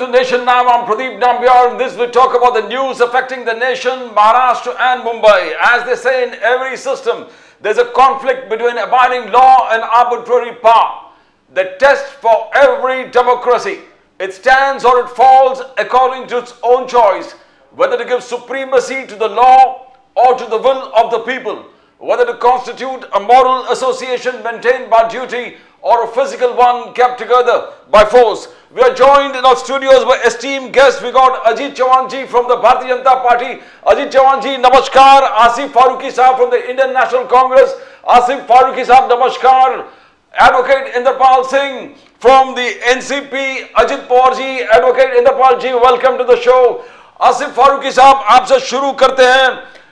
to Nation Now. I'm Pradeep Nambiar. In this we talk about the news affecting the nation, Maharashtra and Mumbai. As they say in every system, there's a conflict between abiding law and arbitrary power. The test for every democracy. It stands or it falls according to its own choice, whether to give supremacy to the law or to the will of the people, whether to constitute a moral association maintained by duty or a physical one kept together by force. We are joined in our studios by esteemed guests. We got Ajit Chavan ji from the Bharatiya Janata Party. Ajit Chavan ji, namaskar. Asif Farooqi Sahab from the Indian National Congress. Asif Farooqi Sahab, namaskar. Advocate Inderpal Singh from the NCP. Ajit Pawar ji, Advocate Inderpal ji, welcome to the show. Asif Farooqi Sahab, आपसे शुरू करते हैं.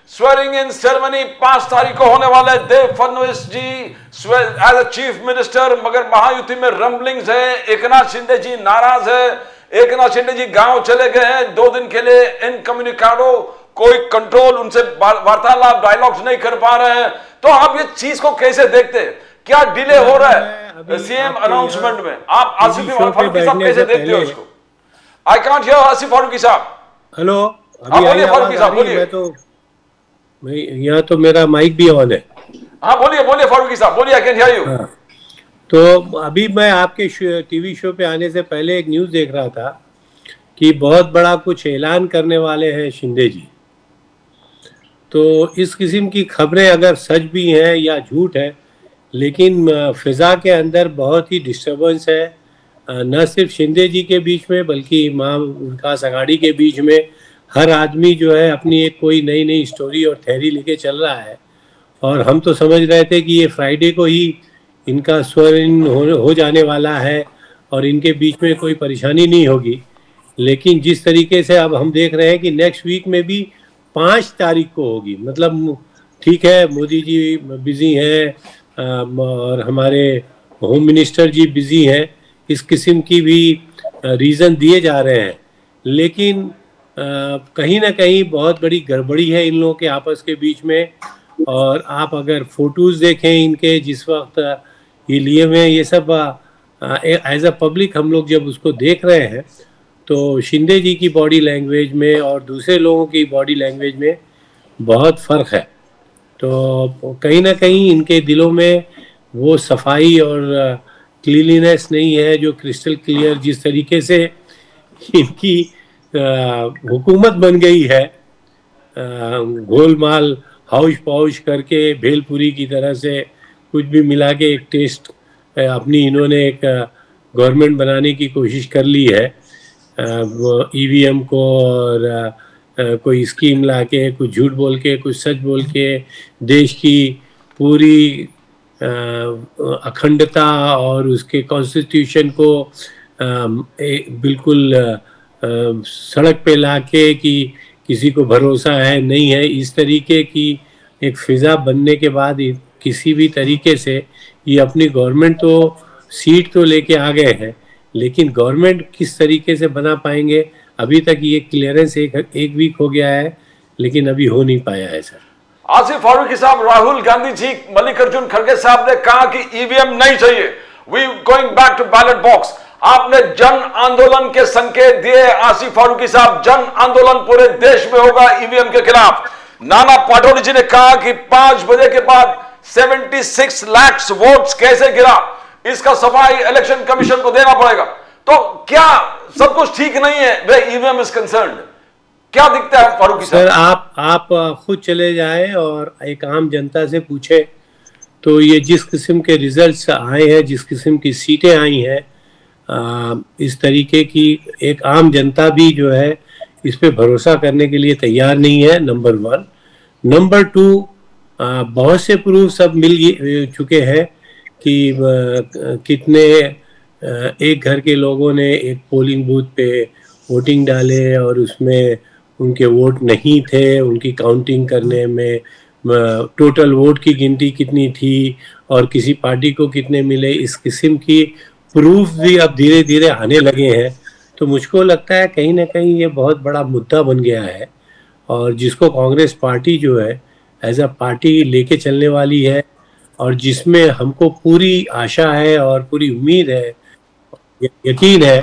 Swearing in ceremony 5 तारीख को होने वाला है. देव फडणवीस जी as a chief minister, मगर महायुति में रंबलिंग्स है. एकनाथ शिंदे जी नाराज है. एकनाथ शिंदे जी गांव चले गए हैं 2 दिन के लिए इनकम्युनिकाडो. कोई कंट्रोल, उनसे वार्तालाप, डायलॉग्स नहीं कर पा रहे हैं. तो आप ये चीज को कैसे देखते हैं? क्या डिले हो रहा है सीएम अनाउंसमेंट में? आप आसिफ फारूकी साहब कैसे देखते हो इसको? I can't hear Asif Farooqui साहब. हेलो, बोलिए फारूकी साहब, बोलिए. यहाँ तो मेरा माइक भी ऑन है. हाँ बोलिए बोलिए फारूकी साहब, बोलिए. I can hear you. तो अभी मैं आपके टीवी शो पे आने से पहले एक न्यूज़ देख रहा था कि बहुत बड़ा कुछ ऐलान करने वाले हैं शिंदे जी. तो इस किस्म की खबरें अगर सच भी हैं या झूठ है, लेकिन फिज़ा के अंदर बहुत ही डिस्टर्बेंस है, न सिर्फ शिंदे जी के बीच में बल्कि मां विकास आघाड़ी के बीच में. हर आदमी जो है अपनी एक कोई नई नई स्टोरी और थ्योरी लेके चल रहा है. और हम तो समझ रहे थे कि ये फ्राइडे को ही इनका स्वेरिंग हो जाने वाला है और इनके बीच में कोई परेशानी नहीं होगी. लेकिन जिस तरीके से अब हम देख रहे हैं कि नेक्स्ट वीक में भी 5 तारीख को होगी. मतलब ठीक है, मोदी जी बिजी हैं और हमारे होम मिनिस्टर जी बिजी हैं, इस किस्म की भी रीज़न दिए जा रहे हैं. लेकिन कहीं ना कहीं बहुत बड़ी गड़बड़ी है इन लोगों के आपस के बीच में. और आप अगर फोटोज़ देखें इनके जिस वक्त ये लिए हुए, ये सब एज अ पब्लिक हम लोग जब उसको देख रहे हैं तो शिंदे जी की बॉडी लैंग्वेज में और दूसरे लोगों की बॉडी लैंग्वेज में बहुत फ़र्क है. तो कहीं ना कहीं इनके दिलों में वो सफाई और क्लीनलीनेस नहीं है जो क्रिस्टल क्लियर जिस तरीके से इनकी हुकूमत बन गई है, गोलमाल हाउश पाउश करके भेलपुरी की तरह से कुछ भी मिला के एक टेस्ट अपनी इन्होंने एक गवर्नमेंट बनाने की कोशिश कर ली है. ईवीएम को और कोई स्कीम ला के, कुछ झूठ बोल के, कुछ सच बोल के देश की पूरी अखंडता और उसके कॉन्स्टिट्यूशन को बिल्कुल सड़क पे लाके कि किसी को भरोसा है नहीं है, इस तरीके की एक फिज़ा बनने के बाद किसी भी तरीके से ये अपनी गवर्नमेंट तो सीट तो लेके आ गए हैं, लेकिन गवर्नमेंट किस तरीके से बना पाएंगे अभी तक ये क्लियरेंस एक वीक हो गया है, लेकिन अभी हो नहीं पाया है. सर आसिफ फारूकी साहब, राहुल गांधी जी, मल्लिकार्जुन खड़गे साहब ने कहा कि ईवीएम नहीं चाहिए, we going back to ballot box. आपने जन आंदोलन के संकेत दिए आसिफ फारूकी साहब. जन आंदोलन पूरे देश में होगा ईवीएम के खिलाफ. नाना पाटोली जी ने कहा कि 5 बजे के बाद 76 लाख वोट्स कैसे गिरा, इसका सफाई इलेक्शन कमीशन को देना पड़ेगा. तो क्या सब कुछ ठीक नहीं है वे ईवीएम इज कंसर्न्ड? क्या दिखता है फारूकी साहब? सर आप खुद चले जाएं और एक आम जनता से पूछे तो ये जिस किस्म के रिजल्ट्स आए हैं, जिस किस्म की सीटें आई हैं, इस तरीके की एक आम जनता भी जो है इस पे भरोसा करने के लिए तैयार नहीं है. नंबर 1. नंबर 2, बहुत से प्रूफ सब मिल चुके हैं कि कितने एक घर के लोगों ने एक पोलिंग बूथ पे वोटिंग डाले और उसमें उनके वोट नहीं थे. उनकी काउंटिंग करने में टोटल वोट की गिनती कितनी थी और किसी पार्टी को कितने मिले, इस किस्म की प्रूफ भी अब धीरे धीरे आने लगे हैं. तो मुझको लगता है कहीं ना कहीं ये बहुत बड़ा मुद्दा बन गया है और जिसको कांग्रेस पार्टी जो है एज अ पार्टी लेके चलने वाली है और जिसमें हमको पूरी आशा है और पूरी उम्मीद है, यकीन है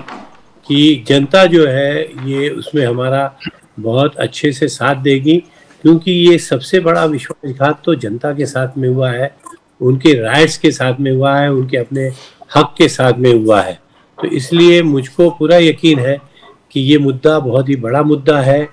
कि जनता जो है ये उसमें हमारा बहुत अच्छे से साथ देगी, क्योंकि ये सबसे बड़ा विश्वासघात तो जनता के साथ में हुआ है, उनके राइट्स के साथ में हुआ है, उनके अपने हक के साथ में हुआ है। तो इसलिए मुझको पूरा यकीन है कि ये मुद्दा बहुत ही बड़ा मुद्दा है,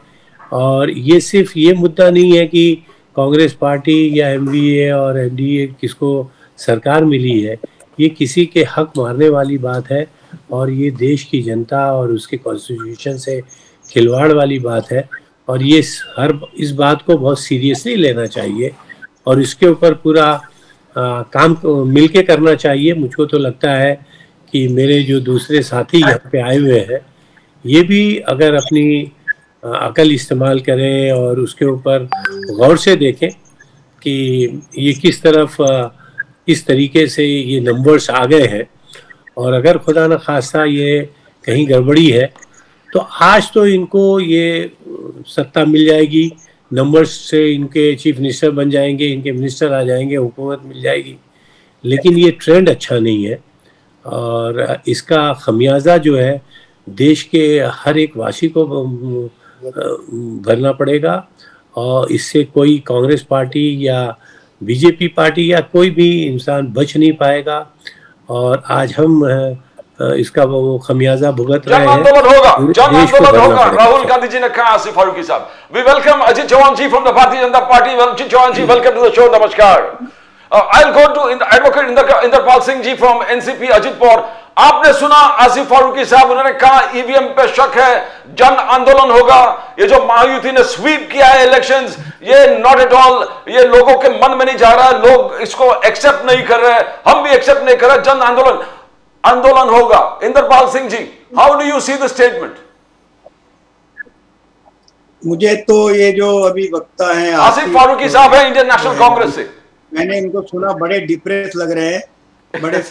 और ये सिर्फ ये मुद्दा नहीं है कि कांग्रेस पार्टी या एमवीए और एनडीए किसको सरकार मिली है, ये किसी के हक मारने वाली बात है, और ये देश की जनता और उसके कॉन्स्टिट्यूशन से खिलवाड़ वाली बात है, और ये इस बात को बहुत सीरियसली लेना चाहिए और इसके ऊपर पूरा काम मिलके करना चाहिए। मुझको तो लगता है कि मेरे जो दूसरे साथी यहाँ पे आए हुए हैं ये भी अगर अपनी अकल इस्तेमाल करें और उसके ऊपर गौर से देखें कि ये किस तरीके से ये नंबर्स आ गए हैं, और अगर खुदा न खास्ता ये कहीं गड़बड़ी है तो आज तो इनको ये सत्ता मिल जाएगी, नंबर्स से इनके चीफ मिनिस्टर बन जाएंगे, इनके मिनिस्टर आ जाएंगे, हुकूमत मिल जाएगी, लेकिन ये ट्रेंड अच्छा नहीं है और इसका खमियाजा जो है देश के हर एक वासी को भरना पड़ेगा, और इससे कोई कांग्रेस पार्टी या बीजेपी पार्टी या कोई भी इंसान बच नहीं पाएगा, और आज हम इसका वो खमियाजा भुगत रहे हैं। जन आंदोलन होगा। राहुल गांधी जी ने कहा आसिफ फारूकी साहब। We welcome Ajit Chauhan ji from the Bharatiya Janata Party. Ajit Chauhan ji, welcome to the show. नमस्कार। I'll go to advocate Inderpal Singh ji from NCP Ajitpur. आपने सुना आसिफ फारूकी साहब, उन्होंने कहा ईवीएम पे शक है, जन आंदोलन होगा। ये जो महायुति ने स्वीप किया है इलेक्शंस, ये नॉट एट ऑल, ये लोगों के मन में नहीं जा रहा है, लोग इसको एक्सेप्ट नहीं कर रहे, हम भी एक्सेप्ट नहीं कर रहे। जन आंदोलन होगा। Inderpal Singh ji, how do you see the statement? मुझे तो ये जो अभी वक्ता हैं आसिफ फारूकी साहब है इंडियन नेशनल कांग्रेस से, मैंने इनको सुना, बड़े डिप्रेस लग रहे हैं, बड़े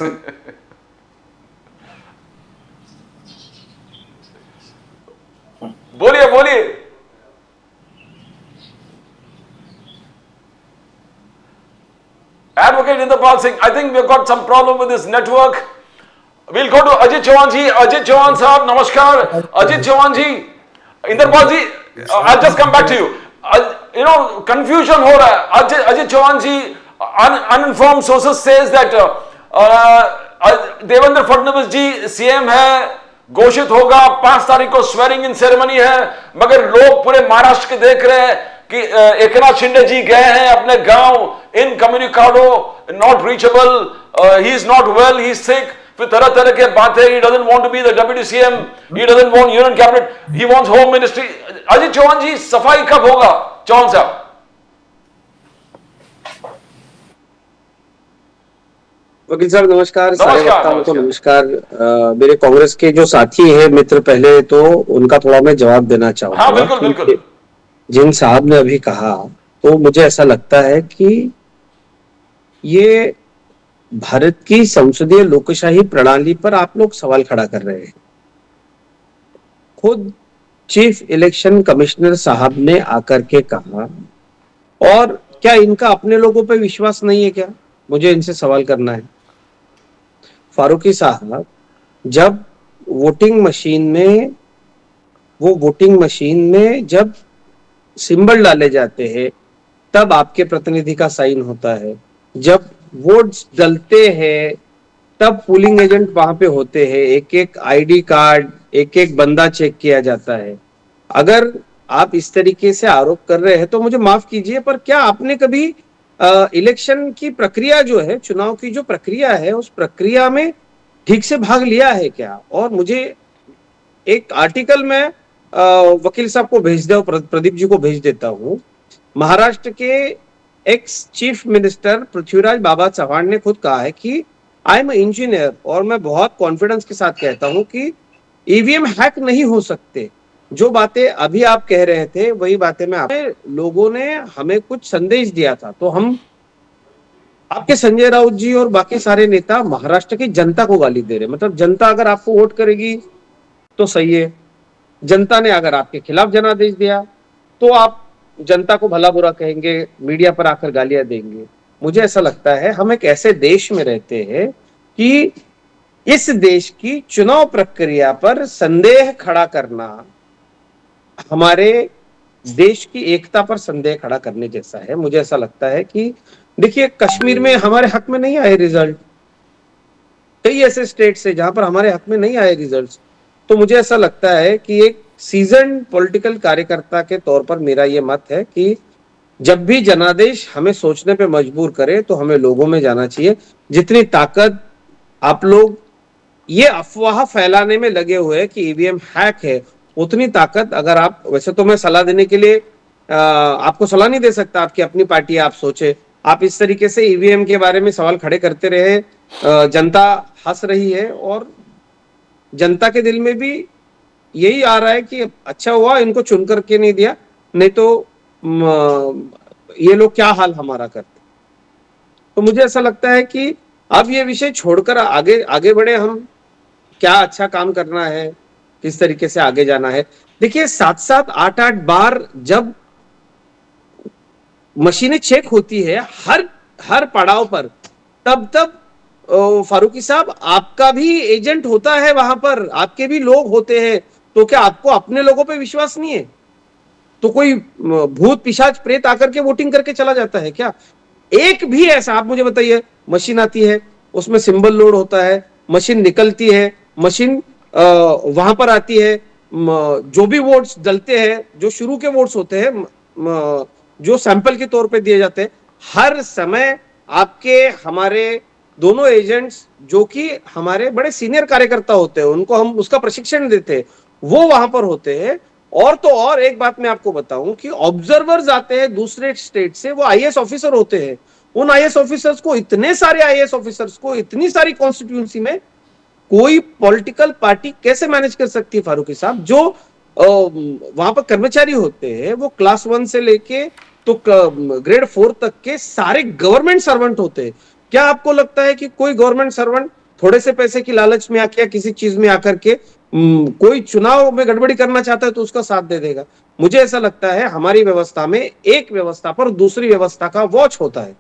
बोलिए बोलिए। Advocate Inderpal Singh, I think we've got some problem with this network. We'll go to Ajit Chauhan ji. Ajit Chauhan sahab, namaskar. Ajit Chauhan ji, Inderpal ji, I'll just come back to you. You know, confusion ho raha hai. Ajit Chauhan ji, uninformed sources says that Devendra Fadnavis ji CM है, घोषित होगा, 5 तारीख को swearing in ceremony है, मगर लोग पूरे महाराष्ट्र के देख रहे हैं कि एकनाथ शिंदे जी गए हैं अपने गांव, incommunicado, not reachable, he is not well, he is sick, फिर तरह तरह के बातें, he doesn't want to be the deputy CM, he doesn't want union cabinet, he wants home ministry. Ajit Chauhan ji, सफाई कब होगा? चौहान साहब। वकील साहब नमस्कार, सारे वक्ताओं को नमस्कार। मेरे कांग्रेस के जो साथी हैं, मित्र, पहले तो उनका थोड़ा मैं जवाब देना चाहूंगा। हाँ, बिल्कुल बिल्कुल। जिन साहब ने अभी कहा, तो मुझे ऐसा लगता है कि ये भारत की संसदीय लोकशाही प्रणाली पर आप लोग सवाल खड़ा कर रहे हैं। खुद चीफ इलेक्शन कमिश्नर साहब ने आकर के कहा, और क्या इनका अपने लोगों पे विश्वास नहीं है क्या? मुझे इनसे सवाल करना है। फारूकी साहब, जब वोटिंग मशीन में जब सिंबल डाले जाते हैं तब आपके प्रतिनिधि का साइन होता है, जब वोट्स डलते हैं तब पोलिंग एजेंट वहां पे होते हैं, एक एक आईडी कार्ड, एक एक बंदा चेक किया जाता है। अगर आप इस तरीके से आरोप कर रहे हैं तो मुझे माफ कीजिए, पर क्या आपने कभी इलेक्शन की प्रक्रिया जो है, चुनाव की जो प्रक्रिया है, उस प्रक्रिया में ठीक से भाग लिया है क्या? और मुझे एक आर्टिकल में वकील साहब को भेज दो, प्रदीप जी को भेज देता हूं। महाराष्ट्र के एक्स चीफ मिनिस्टर पृथ्वीराज बाबा चौहान ने खुद कहा है कि आई एम इंजीनियर, और मैं बहुत कॉन्फिडेंस के साथ कहता हूं कि ईवीएम हैक नहीं हो सकते। जो बातें अभी आप कह रहे थे वही बातें लोगों ने हमें कुछ संदेश दिया था, तो हम आपके संजय राउत जी और बाकी सारे नेता महाराष्ट्र की जनता को गाली दे रहे। मतलब जनता अगर आपको वोट करेगी तो सही है, जनता ने अगर आपके खिलाफ जनादेश दिया तो आप जनता को भला बुरा कहेंगे, मीडिया पर आकर गालियां देंगे। मुझे ऐसा लगता है हम एक ऐसे देश में रहते हैं कि इस देश की चुनाव प्रक्रिया पर संदेह खड़ा करना हमारे देश की एकता पर संदेह खड़ा करने जैसा है। मुझे ऐसा लगता है कि देखिए, कश्मीर में हमारे हक में नहीं आए रिजल्ट, कई ऐसे स्टेट्स है जहां पर हमारे हक में नहीं आए रिजल्ट्स। तो मुझे ऐसा लगता है कि एक सीजन पॉलिटिकल कार्यकर्ता के तौर पर मेरा ये मत है कि जब भी जनादेश हमें सोचने पे मजबूर करे तो हमें लोगों में जाना चाहिए। जितनी ताकत आप लोग ये अफवाह फैलाने में लगे हुए हैं कि ईवीएम हैक है, उतनी ताकत अगर आप, वैसे तो मैं सलाह देने के लिए आपको सलाह नहीं दे सकता, आपकी अपनी पार्टी है, आप सोचे, आप इस तरीके से ईवीएम के बारे में सवाल खड़े करते रहे, जनता हंस रही है और जनता के दिल में भी यही आ रहा है कि अच्छा हुआ इनको चुन करके नहीं दिया, नहीं तो ये लोग क्या हाल हमारा करते। तो मुझे ऐसा लगता है कि अब ये विषय छोड़कर आगे बढ़े, हम क्या अच्छा काम करना है, किस तरीके से आगे जाना है। देखिए 7-7, 8-8 बार जब मशीनें चेक होती है हर पड़ाव पर, तब फारूकी साहब आपका भी एजेंट होता है वहां पर, आपके भी लोग होते हैं, तो क्या आपको अपने लोगों पे विश्वास नहीं है? तो कोई भूत पिशाच प्रेत आकर के वोटिंग करके चला जाता है क्या? एक भी ऐसा आप मुझे बताइए, मशीन आती है, उसमें सिंबल लोड होता है, मशीन निकलती है, मशीन वहां पर आती है, जो भी वोट्स डलते हैं, जो शुरू के वोट्स होते हैं, जो सैंपल के तौर पे दिए जाते हैं, हर समय आपके हमारे दोनों एजेंट्स जो कि हमारे बड़े सीनियर कार्यकर्ता होते हैं, उनको हम उसका प्रशिक्षण देते हैं, वो वहां पर होते हैं। और तो और एक बात मैं आपको बताऊं कि ऑब्जर्वर्स आते हैं दूसरे स्टेट से, वो आईएएस ऑफिसर होते हैं। उन आईएएस ऑफिसर्स को, इतने सारे आईएएस ऑफिसर्स को इतनी सारी कॉन्स्टिट्यूंसी में कोई पॉलिटिकल पार्टी कैसे मैनेज कर सकती है फारूकी साहब? जो वहां पर कर्मचारी होते हैं वो क्लास 1 से लेके तो ग्रेड 4 तक के सारे गवर्नमेंट सर्वेंट होते हैं। क्या आपको लगता है कि कोई गवर्नमेंट सर्वेंट थोड़े से पैसे की लालच में आके या किसी चीज में आकर के कोई चुनाव में गड़बड़ी करना चाहता है तो उसका साथ दे देगा? मुझे ऐसा लगता है हमारी व्यवस्था में एक व्यवस्था पर दूसरी व्यवस्था का वॉच होता है,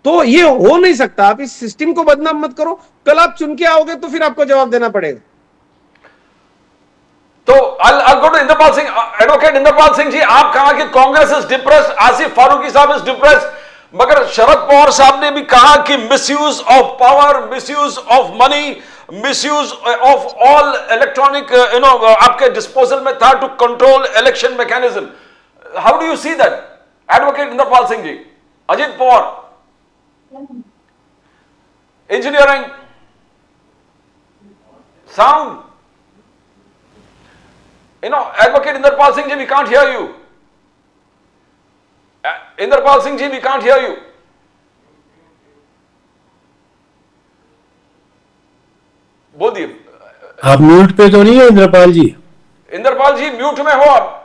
तो ये हो नहीं सकता। आप इस सिस्टम को बदनाम मत करो, कल आप चुन के आओगे तो फिर आपको जवाब देना पड़ेगा। तो I'll go to Indrapal Singh, advocate Indrapal Singh ji, आप कहा कि कांग्रेस इज डिप्रेस्ड, आसिफ फारूकी साहब इज डिप्रेस्ड, मगर शरद पवार साहब ने भी कहा कि misuse of power, misuse of money, misuse of all electronic आपके डिस्पोजल में था to control election mechanism. How do you see that advocate Indrapal Singh ji? Ajit Pawar, engineering, sound, advocate Inderpal Singh ji, we can't hear you. Inderpal Singh ji, we can't hear you. बोल दिए। आप mute पे तो नहीं है इंद्रपाल जी? इंद्रपाल जी म्यूट में हो आप?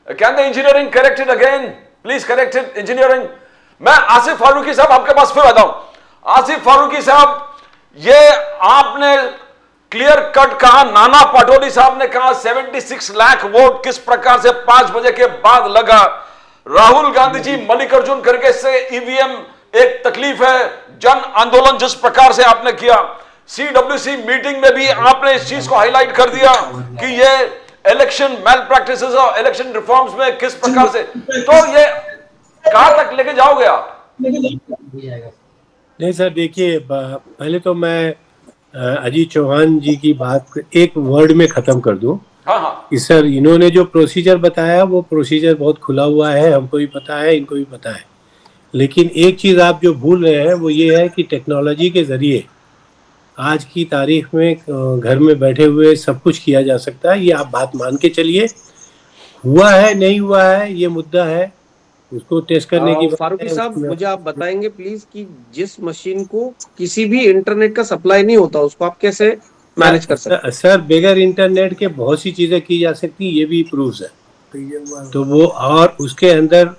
Can the engineering correct it again? Please correct it, engineering. मैं आसिफ फारूकी साहब आपके पास फिर आता हूं। आसिफ फारूकी साहब, ये आपने क्लियर कट कहा, नाना पटोली साहब ने कहा 76 लाख वोट किस प्रकार से 5 बजे के बाद लगा। राहुल गांधी जी मल्लिकार्जुन खड़गे से ईवीएम एक तकलीफ है, जन आंदोलन जिस प्रकार से आपने किया, सीडब्ल्यूसी मीटिंग में भी आपने इस चीज को हाईलाइट कर दिया कि ये इलेक्शन मैल प्रैक्टिसेस और इलेक्शन रिफॉर्म्स में किस प्रकार से, तो ये कहां तक लेके जाओगे आप? नहीं सर, देखिए पहले तो मैं अजीत चौहान जी की बात एक वर्ड में खत्म कर दूं। हाँ। कि सर इन्होंने जो प्रोसीजर बताया वो प्रोसीजर बहुत खुला हुआ है, हमको भी पता है, इनको भी पता है। लेकिन एक चीज़ आप जो भूल रहे हैं वो ये है कि टेक्नोलॉजी के ज़रिए आज की तारीख में घर में बैठे हुए सब कुछ किया जा सकता है। ये आप बात मान के चलिए, हुआ है नहीं हुआ है ये मुद्दा है, उसको टेस्ट करने की। फारूकी साहब मुझे आप बताएंगे प्लीज कि जिस मशीन को किसी भी इंटरनेट का सप्लाई नहीं होता उसको आप कैसे मैनेज कर सकते हैं? सर बगैर इंटरनेट के बहुत सी चीज़ें की जा सकती हैं, ये भी प्रूफ है। तो वो और उसके अंदर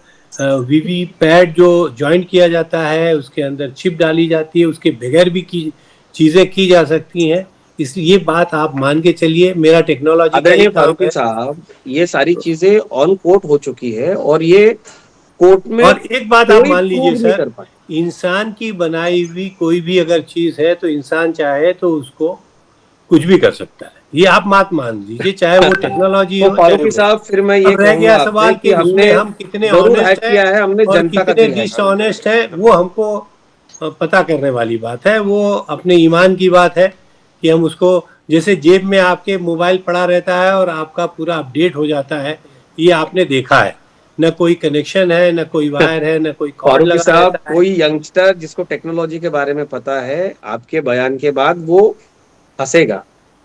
वीवीपैट जो ज्वाइन किया जाता है उसके अंदर चिप डाली जाती है, उसके बगैर भी चीजें की जा सकती हैं। इसलिए ये बात आप मान के चलिए, मेरा टेक्नोलॉजी फारूकी साहब ये सारी चीजें ऑन कोर्ट हो चुकी है और ये कोर्ट में और एक बात आप कोई मान लीजिए prove नहीं सर, कर पाए। इंसान की बनाई हुई कोई भी अगर चीज है तो इंसान चाहे तो उसको कुछ भी कर सकता है, ये आप बात मान लीजिए, चाहे वो टेक्नोलॉजी तो हो चाहे फारूकी वो। साहब फिर मैं ये अब रह कहूंगा गया आपसे सवाल कि कि हमने उसमें हम कितने जरूर हैक ऑनेस्ट किया है, हमने और जनता का कितने दिल हैक किया। डिसऑनेस्ट है, वो हमको पता करने वाली बात है। वो अपने ईमान की बात है कि हम उसको, जैसे जेब में आपके मोबाइल पड़ा रहता है और आपका पूरा अपडेट हो जाता है, ये आपने देखा है, न कोई कनेक्शन है, न कोई वायर है, न कोई कॉर्ड फारूकी लगा साहब, रहता है। कोई यंगस्टर जिसको टेक्नोलॉजी के बारे में पता है, आपके बयान के बाद वो हंसेगा।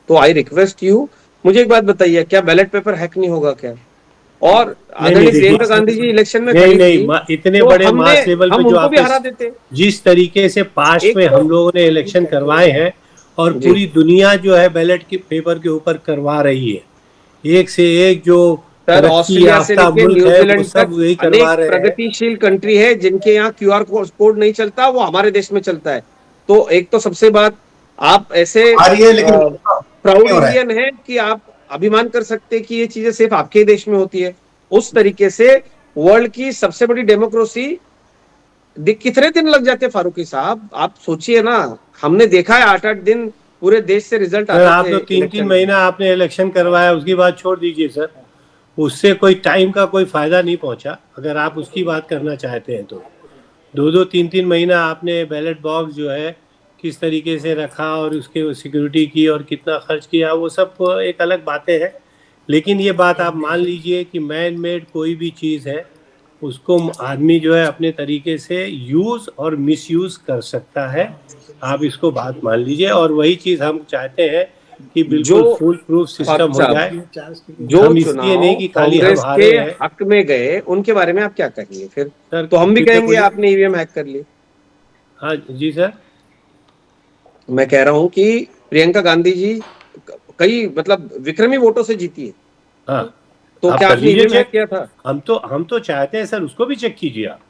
तो आई रिक्वेस्ट यू, मुझे एक बात बताइए, क्या बैलेट पेपर हैक नहीं होगा क्या? और नहीं आदरणीय देखिए, प्रियंका गांधी जी इलेक्शन में नहीं खड़ी नहीं, थी, इतने तो बड़े मास लेवल पे हम जो उनको भी आपने हरा देते। जिस तरीके से पास्ट एक में तो हम लोगों ने इलेक्शन करवाए हैं, और जी पूरी दुनिया जो है बैलेट के पेपर के ऊपर करवा रही है, एक से एक जो सर, तरक्की ऑस्ट्रेलिया से याफ्ता लेके मुल्क है वो न्यूजीलैंड तक सब वही अनेक करवा रहे हैं। प्रगतिशील कंट्री है जिनके यहाँ क्यूआर कोड नहीं चलता, वो हमारे देश में चलता है। तो एक तो सबसे बात, आप ऐसे आ रही है लेकिन प्राउड नहीं हो रहा है। इंडियन है कि आप अभिमान कर सकते हैं कि ये चीजें सिर्फ आपके ही देश में होती है। उस तरीके से वर्ल्ड की सबसे बड़ी डेमोक्रेसी कितने दिन लग जाते हैं फारूकी साहब? आप सोचिए ना, हमने देखा है 8-8 दिन पूरे देश से रिजल्ट सर आते आप थे तो 3-3 इलेक्शन के। महीना आपने इलेक्शन करवाया, उसकी बात छोड़ दीजिए सर, उससे कोई टाइम का कोई फायदा नहीं पहुंचा। अगर आप उसकी बात करना चाहते हैं तो 2-2 3-3 महीना आपने बैलेट बॉक्स जो है किस तरीके से रखा और उसके सिक्योरिटी की और कितना खर्च किया, वो सब एक अलग बातें हैं। लेकिन ये बात आप मान लीजिए कि मैन मेड कोई भी चीज़ है, उसको आदमी जो है अपने तरीके से यूज़ और मिसयूज़ कर सकता है। आप इसको बात मान लीजिए, और वही चीज़ हम चाहते हैं कि बिल्कुल जो फुल प्रूफ सिस्टम फारूक हो साहब, जाए। जो हम इसलिए चुनाव नहीं कि खाली हम कांग्रेस के हारे हैं हक में गए, उनके बारे में आप क्या कहेंगे फिर? सर। तो हम भी फिर से कहेंगे बोलिए। आपने ईवीएम हैक कर ली। हाँ जी सर। मैं कह रहा हूं कि प्रियंका गांधी जी कई मतलब विक्रमी वोटों से जीती है, हाँ, तो आप क्या कर आपने लीजिए ईवीएम हैक चेक। किया था? हम तो चाहते हैं सर, उसको भी चेक कीजिए आप।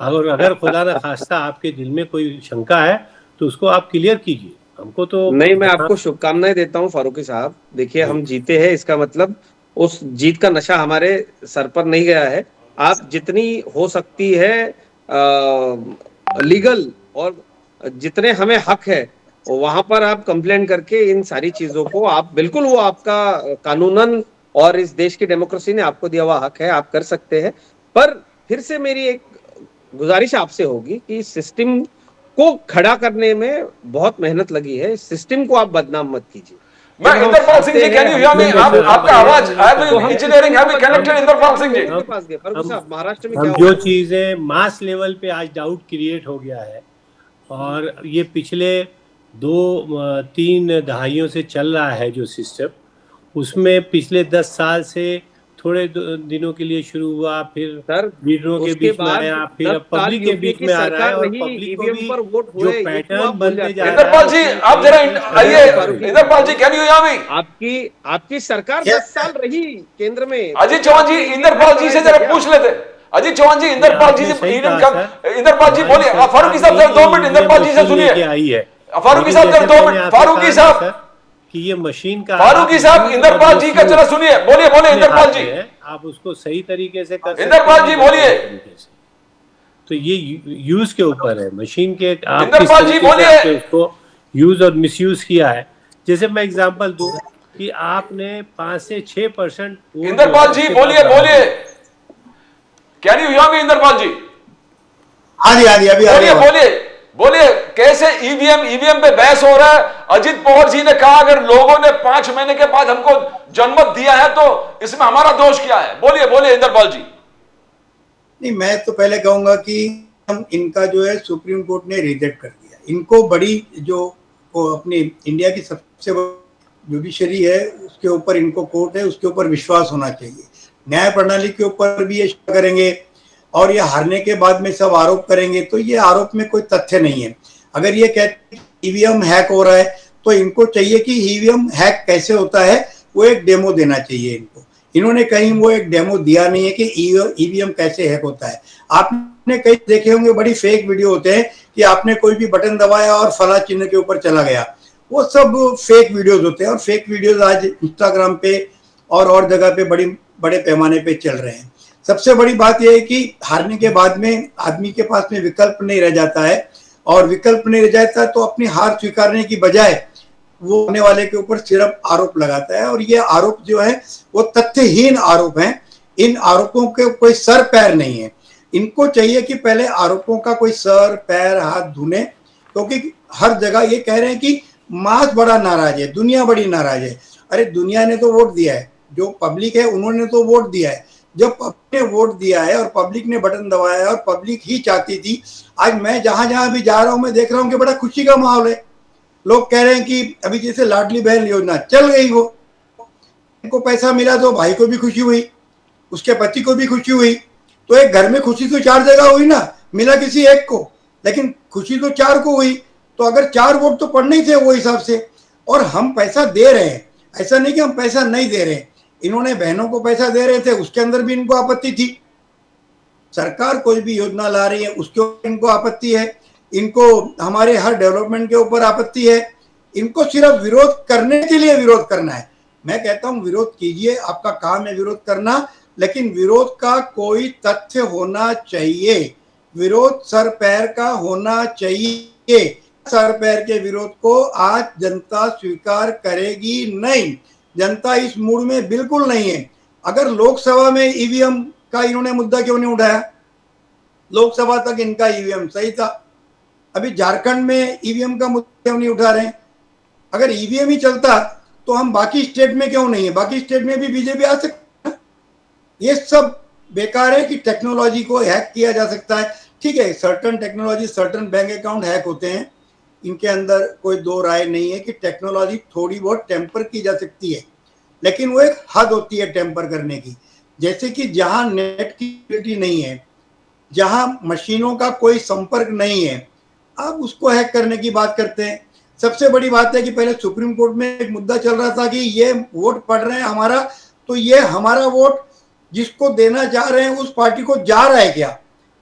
अगर खुदा न खास्ता आपके दिल में कोई शंका है तो उसको आप क्लियर कीजिए, हमको तो नहीं, मैं आपको शुभकामनाएं देता हूं फारूकी साहब। देखिए, हम जीते हैं, इसका मतलब उस जीत का नशा हमारे सर पर नहीं गया है। आप जितनी हो सकती है लीगल और जितने हमें हक है वहां पर आप कंप्लेन करके इन सारी चीजों को आप बिल्कुल, वो आपका कानूनन और इस देश की डेमोक्रेसी ने आपको दिया हुआ हक है, आप कर सकते हैं। पर फिर से मेरी एक गुजारिश आपसे होगी कि सिस्टम को खड़ा करने में बहुत मेहनत लगी है, सिस्टम को आप बदनाम मत कीजिए। मैं Indrapal Singh ji, can you hear me? आप आपका आवाज engineering have be connected Indrapal Singh ji. Maharashtra में हम क्या जो हुआ? चीज़ें मास लेवल पे आज डाउट क्रिएट हो गया है, और ये पिछले 2-3 दहाइयों से चल रहा है जो सिस्टम, उसमें पिछले 10 साल से थोड़े दिनों के लिए शुरू हुआ, फिर सर, लीडरों के उसके बीच में बाद आया, फिर 10 अब साल पब्लिक के यूपीए बीच की में आ रहा है, सरकार और रही, पब्लिक को ईवीएम भी पर वोट जो हुए, ये क्यों पैटर्न आप भूल बनते जाते जा हैं? रहा इंद्रपाल जी, है, आप जरा आइए। फारूकी। इंद्रपाल जी, कैन यू हियर मी? आपकी सरकार 10 साल रही केंद्र में। अजीत चौहान जी, इंद्रपाल जी से जरा पूछ लेते। अजीत चौहान जी, इंद्रपाल जी आपने से सही ईवीएम कहा का, सर। इंद्रपाल जी बोलिए। हमारी फारूकी साहब जरा 2 मिनट इंद्रपाल जी से मशीन सुनिए। लेके आई है, फारूकी लेकिन साहब जरा जैसे 2 मैंने मिनट। आपको फारूकी कहा साहब, था, सर, कि ये मशीन का फारूकी साहब, इंद्रपाल जी का जरा सुनिए। बोलिए बोलिए इंद्रपाल जी। आप उसको सही तरीके से कर सकते इंद्रपाल हैं, जी बोलिए। तरीके से। तो ये यूज के ऊपर है मशीन के, आप किस इंद्रपाल जी तरीके से बोलिए। आपने उसको यूज और मिसयूज किया है। जैसे मैं एग्जांपल दूं कि आपने 5 से 6% इंद्रपाल जी बोलिए बोलिए। Can you hear me Indrapal ji? हाँ जी अभी आ बोलिए रही है। बोलिए बोलिए। कैसे ईवीएम पे बहस हो रहा है? अजित पवार जी ने कहा अगर लोगों ने 5 महीने के बाद हमको जनमत दिया है तो इसमें हमारा दोष क्या है? बोलिए बोलिए इंद्रपाल जी। नहीं, मैं तो पहले कहूंगा कि हम इनका जो है सुप्रीम कोर्ट ने रिजेक्ट कर दिया। इनको बड़ी जो अपनी इंडिया की सबसे जुडिशरी है उसके ऊपर इनको कोर्ट है, उसके ऊपर विश्वास होना चाहिए। न्याय प्रणाली के ऊपर भी ये करेंगे और ये हारने के बाद में सब आरोप करेंगे, तो ये आरोप में कोई तथ्य नहीं है। अगर ये कहते हैं ईवीएम हैक हो रहा है तो इनको चाहिए कि ईवीएम हैक कैसे होता है वो एक डेमो देना चाहिए इनको। इन्होंने कहीं वो एक डेमो दिया नहीं है कि ईवीएम कैसे हैक होता है। आपने कई देखे होंगे बड़ी फेक वीडियो होते हैं कि आपने कोई भी बटन दबाया और फला चिन्ह के ऊपर चला गया, वो सब फेक वीडियोस होते हैं। और फेक वीडियोस आज इंस्टाग्राम पे और जगह पे बड़े पैमाने पे चल रहे हैं। सबसे बड़ी बात यह है कि हारने के बाद में आदमी के पास में विकल्प नहीं रह जाता है, और विकल्प नहीं रह जाता तो अपनी हार स्वीकारने की बजाय वो होने वाले के ऊपर सिर्फ आरोप लगाता है, और ये आरोप जो है वो तथ्यहीन आरोप हैं। इन आरोपों के कोई सर पैर नहीं है। इनको चाहिए कि पहले आरोपों का कोई सर पैर हाथ धुने, क्योंकि हर जगह ये कह रहे हैं कि मास बड़ा नाराज है, दुनिया बड़ी नाराज है। अरे दुनिया ने तो वोट दिया है, जो पब्लिक है उन्होंने तो वोट दिया है। जब पब्लिक ने वोट दिया है और पब्लिक ने बटन दबाया है और पब्लिक ही चाहती थी, आज मैं जहां जहां भी जा रहा हूं मैं देख रहा हूं कि बड़ा खुशी का माहौल है। लोग कह रहे हैं कि अभी जैसे लाडली बहन योजना चल गई, वो को पैसा मिला तो भाई को भी खुशी हुई, उसके पति को भी खुशी हुई। तो एक घर में खुशी तो 4 जगह हुई ना, मिला किसी एक को, लेकिन खुशी तो 4 को हुई। तो अगर 4 वोट तो पड़ने ही थे वो हिसाब से। और हम पैसा दे रहे हैं, ऐसा नहीं कि हम पैसा नहीं दे रहे हैं। इन्होंने बहनों को पैसा दे रहे थे, उसके अंदर भी इनको आपत्ति थी। सरकार कोई भी योजना ला रही है उसके ऊपर इनको आपत्ति है। इनको हमारे हर डेवलपमेंट के ऊपर आपत्ति है। इनको सिर्फ विरोध करने के लिए विरोध करना है। मैं कहता हूं विरोध कीजिए, आपका काम है विरोध करना, लेकिन विरोध का कोई तथ्य होना चाहिए। विरोध सर पैर का होना चाहिए। सर पैर के विरोध को आज जनता स्वीकार करेगी नहीं। जनता इस मूड में बिल्कुल नहीं है। अगर लोकसभा में ईवीएम का इन्होंने मुद्दा क्यों नहीं उठाया? लोकसभा तक इनका ईवीएम सही था। अभी झारखंड में ईवीएम का मुद्दा क्यों नहीं उठा रहे हैं? अगर ईवीएम ही चलता तो हम बाकी स्टेट में क्यों नहीं है? बाकी स्टेट में भी बीजेपी आ सकता है। ये सब बेकार है कि टेक्नोलॉजी को हैक किया जा सकता है। ठीक है, certain technology, certain bank account hack होते हैं, इनके अंदर कोई दो राय नहीं है कि टेक्नोलॉजी थोड़ी बहुत टेम्पर की जा सकती है, लेकिन वो एक हद होती है टेम्पर करने की। जैसे कि जहां नेट की फैसिलिटी नहीं है, जहां मशीनों का कोई संपर्क नहीं है, आप उसको हैक करने की बात करते हैं। सबसे बड़ी बात है कि पहले सुप्रीम कोर्ट में एक मुद्दा चल रहा था कि ये वोट पड़ रहे हैं हमारा, तो ये हमारा वोट जिसको देना जा रहे हैं उस पार्टी को जा रहा है क्या?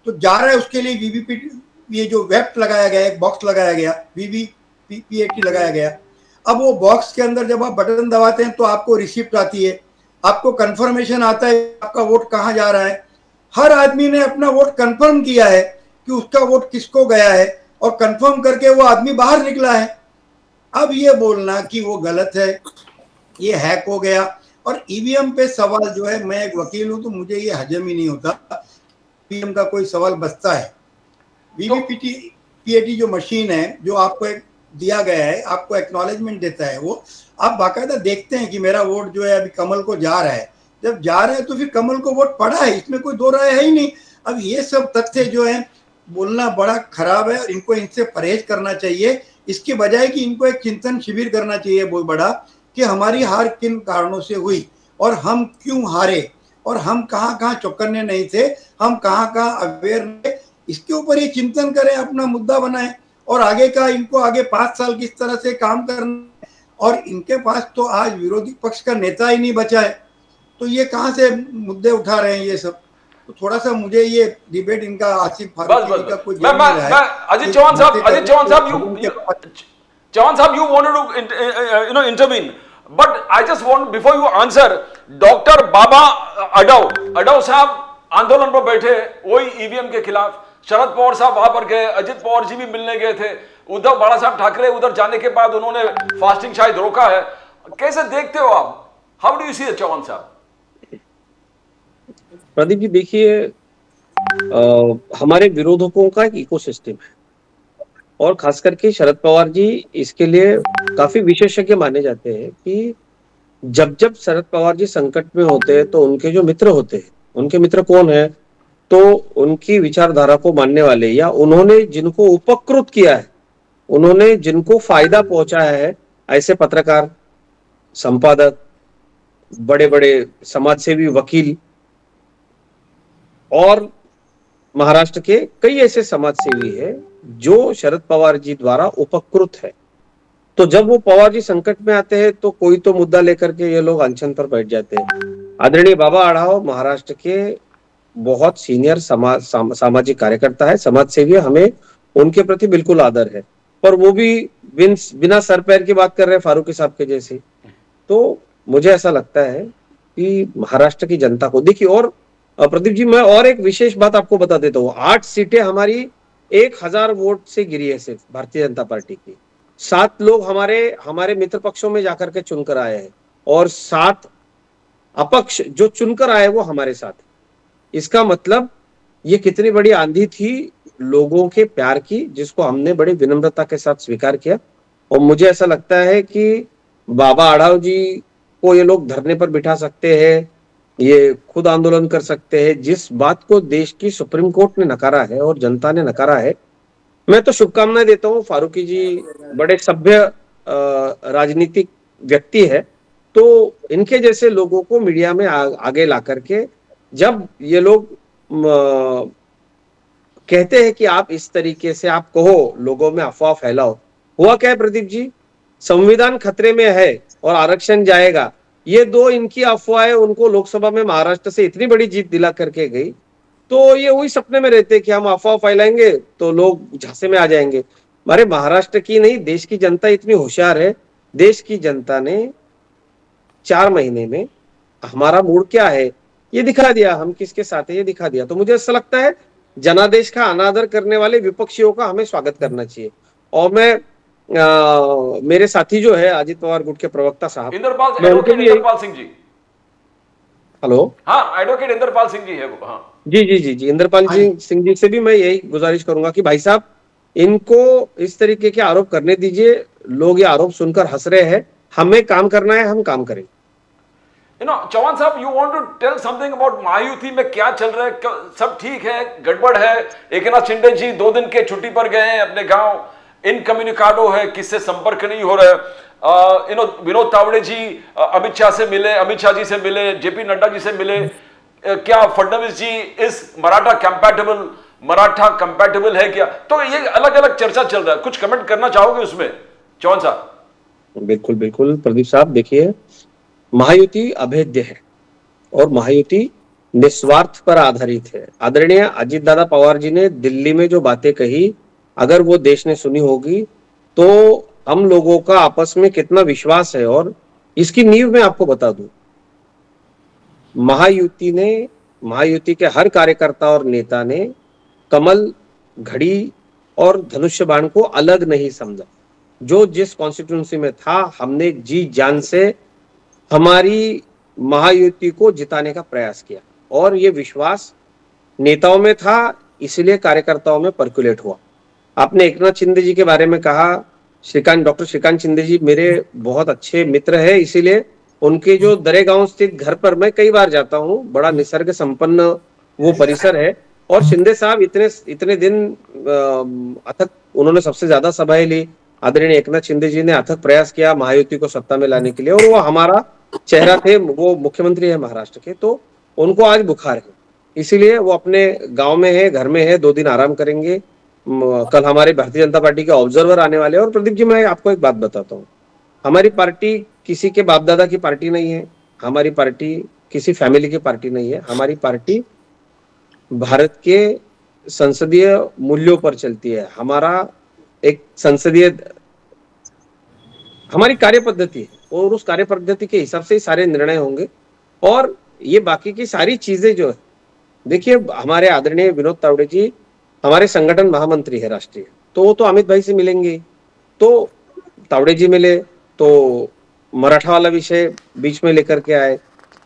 तो जा रहा है, उसके लिए वीवीपीएटी, ये जो वेब लगाया गया, एक बॉक्स लगाया गया, वीवीपीएटी लगाया गया। अब वो बॉक्स के अंदर जब आप बटन दबाते हैं तो आपको रिसिप्ट आती है, आपको कंफर्मेशन आता है आपका वोट कहाँ जा रहा है। हर आदमी ने अपना वोट कंफर्म किया है कि उसका वोट किसको गया है, और कंफर्म करके वो आदमी बाहर निकला है। अब ये बोलना कि वो गलत है, ये हैक हो गया। और ईवीएम पे सवाल जो है, मैं एक वकील हूं तो मुझे ये हजम ही नहीं होता। ईवीएम का कोई सवाल बचता है? वीवीपीएटी जो मशीन है, जो आपको एक दिया गया है, आपको एक्नॉलेजमेंट देता है, वो आप बाकायदा देखते हैं कि मेरा वोट जो है अभी कमल को जा रहा है। जब जा रहा है तो फिर कमल को वोट पड़ा है, इसमें कोई दो राय है ही नहीं। अब ये सब तथ्य जो है बोलना बड़ा खराब है, और इनको इनसे परहेज करना चाहिए। इसके बजाय कि इनको एक चिंतन शिविर करना चाहिए बहुत बड़ा, कि हमारी हार किन कारणों से हुई और हम क्यों हारे, और हम कहाँ कहाँ चौकन्ने नहीं थे, हम कहाँ कहाँ अवेयर थे। इसके ऊपर ये चिंतन करें, अपना मुद्दा बनाएं, और आगे का इनको आगे 5 साल किस तरह से काम करना। और इनके पास तो आज विरोधी पक्ष का नेता ही नहीं बचा है, तो ये कहाँ से मुद्दे उठा रहे हैं ये सब। तो थोड़ा सा मुझे ये डिबेट इनका आसिफ फारूकी का कोई मैं अजीत चौहान साहब, you wanted to intervene, but I just want, before you answer, doctor Baba Adhav साहब आंदोलन पर बैठे, वही ईवीएम के खिलाफ। शरद पवार साहब वहां पर गए, अजित पवार जी भी मिलने गए थे, उद्धव बाला साहब ठाकरे उधर जाने के बाद उन्होंने फास्टिंग शायद रोका है। कैसे देखते हो आप? हाउ डू यू सी चौहान साहब? प्रदीप जी देखिए, हमारे विरोधकों का एक इकोसिस्टम है, और खास करके शरद पवार जी इसके लिए काफी विशेषज्ञ माने जाते हैं कि जब जब शरद पवार जी संकट में होते हैं तो उनके जो मित्र होते हैं, उनके मित्र कौन है? तो उनकी विचारधारा को मानने वाले, या उन्होंने जिनको उपकृत किया है, उन्होंने जिनको फायदा पहुंचाया है, ऐसे पत्रकार, संपादक, बड़े बड़े समाजसेवी, वकील, और महाराष्ट्र के कई ऐसे समाजसेवी हैं जो शरद पवार जी द्वारा उपकृत है। तो जब वो पवार जी संकट में आते हैं तो कोई तो मुद्दा लेकर के ये लोग अनशन पर बैठ जाते हैं। आदरणीय बाबा अढ़ाव महाराष्ट्र के बहुत सीनियर सामाजिक कार्यकर्ता है, समाजसेवी है, हमें उनके प्रति बिल्कुल आदर है, पर वो भी बिना सर पैर की बात कर रहे हैं फारूकी साहब के जैसे। तो मुझे ऐसा लगता है कि महाराष्ट्र की जनता को देखिए, और प्रदीप जी, मैं और एक विशेष बात आपको बता देता हूँ। 8 सीटें हमारी 1000 वोट से गिरी है सिर्फ भारतीय जनता पार्टी की। 7 लोग हमारे मित्र पक्षों में जाकर के चुनकर आए हैं और 7 अपक्ष जो चुनकर आए वो हमारे साथ है। इसका मतलब ये कितनी बड़ी आंधी थी लोगों के प्यार की, जिसको हमने बड़ी विनम्रता के साथ स्वीकार किया। और मुझे ऐसा लगता है कि बाबा आढ़ाव जी को ये लोग धरने पर बिठा सकते हैं, ये खुद आंदोलन कर सकते हैं। जिस बात को देश की सुप्रीम कोर्ट ने नकारा है और जनता ने नकारा है, मैं तो शुभकामनाएं देता हूँ। फारूकी जी बड़े सभ्य राजनीतिक व्यक्ति है, तो इनके जैसे लोगों को मीडिया में आगे ला करके जब ये लोग कहते हैं कि आप इस तरीके से आप कहो, लोगों में अफवाह फैलाओ। हुआ क्या है प्रदीप जी, संविधान खतरे में है और आरक्षण जाएगा, ये दो इनकी अफवाहें उनको लोकसभा में महाराष्ट्र से इतनी बड़ी जीत दिला करके गई, तो ये वही सपने में रहते कि हम अफवाह फैलाएंगे तो लोग झांसे में आ जाएंगे। हमारे महाराष्ट्र की नहीं, देश की जनता इतनी होशियार है। देश की जनता ने 4 महीने में हमारा मूड क्या है ये दिखा दिया, हम किसके साथ है ये दिखा दिया। तो मुझे ऐसा लगता है जनादेश का अनादर करने वाले विपक्षियों का हमें स्वागत करना चाहिए। और मैं मेरे साथी जो है अजित पवार गुट के प्रवक्ता साहब, एडवोकेट इंद्रपाल सिंह जी, हेलो, हाँ एडवोकेट इंद्रपाल सिंह जी है वो, हाँ जी इंद्रपाल सिंह जी से भी मैं यही गुजारिश करूंगा कि भाई साहब इनको इस तरीके के आरोप करने दीजिए। लोग ये आरोप सुनकर हंस रहे हैं, हमें काम करना है, हम काम करेंगे। चौहान साहब, you want to tell something about Mahayuti में क्या चल रहा है? सब ठीक है, गड़बड़ है? एकनाथ शिंदे जी 2 दिन के छुट्टी पर गए हैं अपने गांव, इनकम्युनिकाडो है, किससे संपर्क नहीं हो रहा है। विनोद तावड़े जी अमित शाह जी से मिले, जेपी नड्डा जी से मिले। क्या फडणवीस जी इस मराठा कंपैटिबल है क्या? तो ये अलग अलग चर्चा चल रहा है, कुछ कमेंट करना चाहोगे उसमें चौहान साहब? बिल्कुल प्रदीप साहब, देखिए महायुति अभेद्य है और महायुति निस्वार्थ पर आधारित है। आदरणीय अजित दादा पवार जी ने दिल्ली में जो बातें कही, अगर वो देश ने सुनी होगी तो हम लोगों का आपस में कितना विश्वास है। और इसकी नींव मैं आपको बता दूं, महायुति के हर कार्यकर्ता और नेता ने कमल, घड़ी और धनुष्य बाण को अलग नहीं समझा। जो जिस कॉन्स्टिट्यूंसी में था, हमने जी जान से हमारी महायुति को जिताने का प्रयास किया और ये विश्वास नेताओं में था, इसलिए कार्यकर्ताओं में पर्कुलेट हुआ। आपने एकनाथ शिंदे जी के बारे में कहा, डॉक्टर श्रीकांत शिंदे जी मेरे बहुत अच्छे मित्र है, इसीलिए उनके जो दरेगांव स्थित घर पर मैं कई बार जाता हूँ। बड़ा निसर्ग संपन्न वो परिसर है। और शिंदे साहब इतने दिन अथक उन्होंने सबसे ज्यादा सभाएं ली। आदरणीय एकनाथ शिंदे जी ने अथक प्रयास किया महायुति को सत्ता में लाने के लिए, और वो हमारा चेहरा थे, वो मुख्यमंत्री है महाराष्ट्र के। तो उनको आज बुखार है, इसीलिए वो अपने गांव में है, घर में है, 2 दिन आराम करेंगे। कल हमारे भारतीय जनता पार्टी के ऑब्जर्वर आने वाले हैं। और प्रदीप जी, मैं आपको एक बात बताता हूँ, हमारी पार्टी किसी के बाप दादा की पार्टी नहीं है, हमारी पार्टी किसी फैमिली की पार्टी नहीं है। हमारी पार्टी भारत के संसदीय मूल्यों पर चलती है। हमारा एक हमारी कार्य पद्धति है और उस कार्य पद्धति के हिसाब से ही सारे निर्णय होंगे। और ये बाकी की सारी चीजें जो है, देखिए हमारे आदरणीय विनोद तावड़े जी हमारे संगठन महामंत्री है राष्ट्रीय, तो वो तो अमित भाई से मिलेंगे। तो तावड़े जी मिले तो मराठा वाला विषय बीच में लेकर के आए।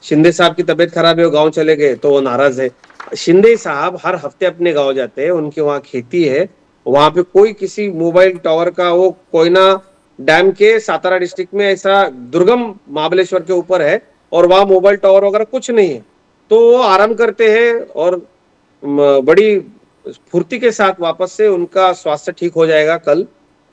शिंदे साहब की तबीयत खराब है, वो गांव चले गए तो वो नाराज है। शिंदे साहब हर हफ्ते अपने गांव जाते हैं, उनके वहां खेती है, वहां पे कोई किसी मोबाइल टावर का, वो कोयना डैम के सातारा डिस्ट्रिक्ट में ऐसा दुर्गम महाबलेश्वर के ऊपर है और वहां मोबाइल टावर वगैरह कुछ नहीं है। तो वो आराम करते हैं और बड़ी स्फूर्ति के साथ वापस से उनका स्वास्थ्य ठीक हो जाएगा। कल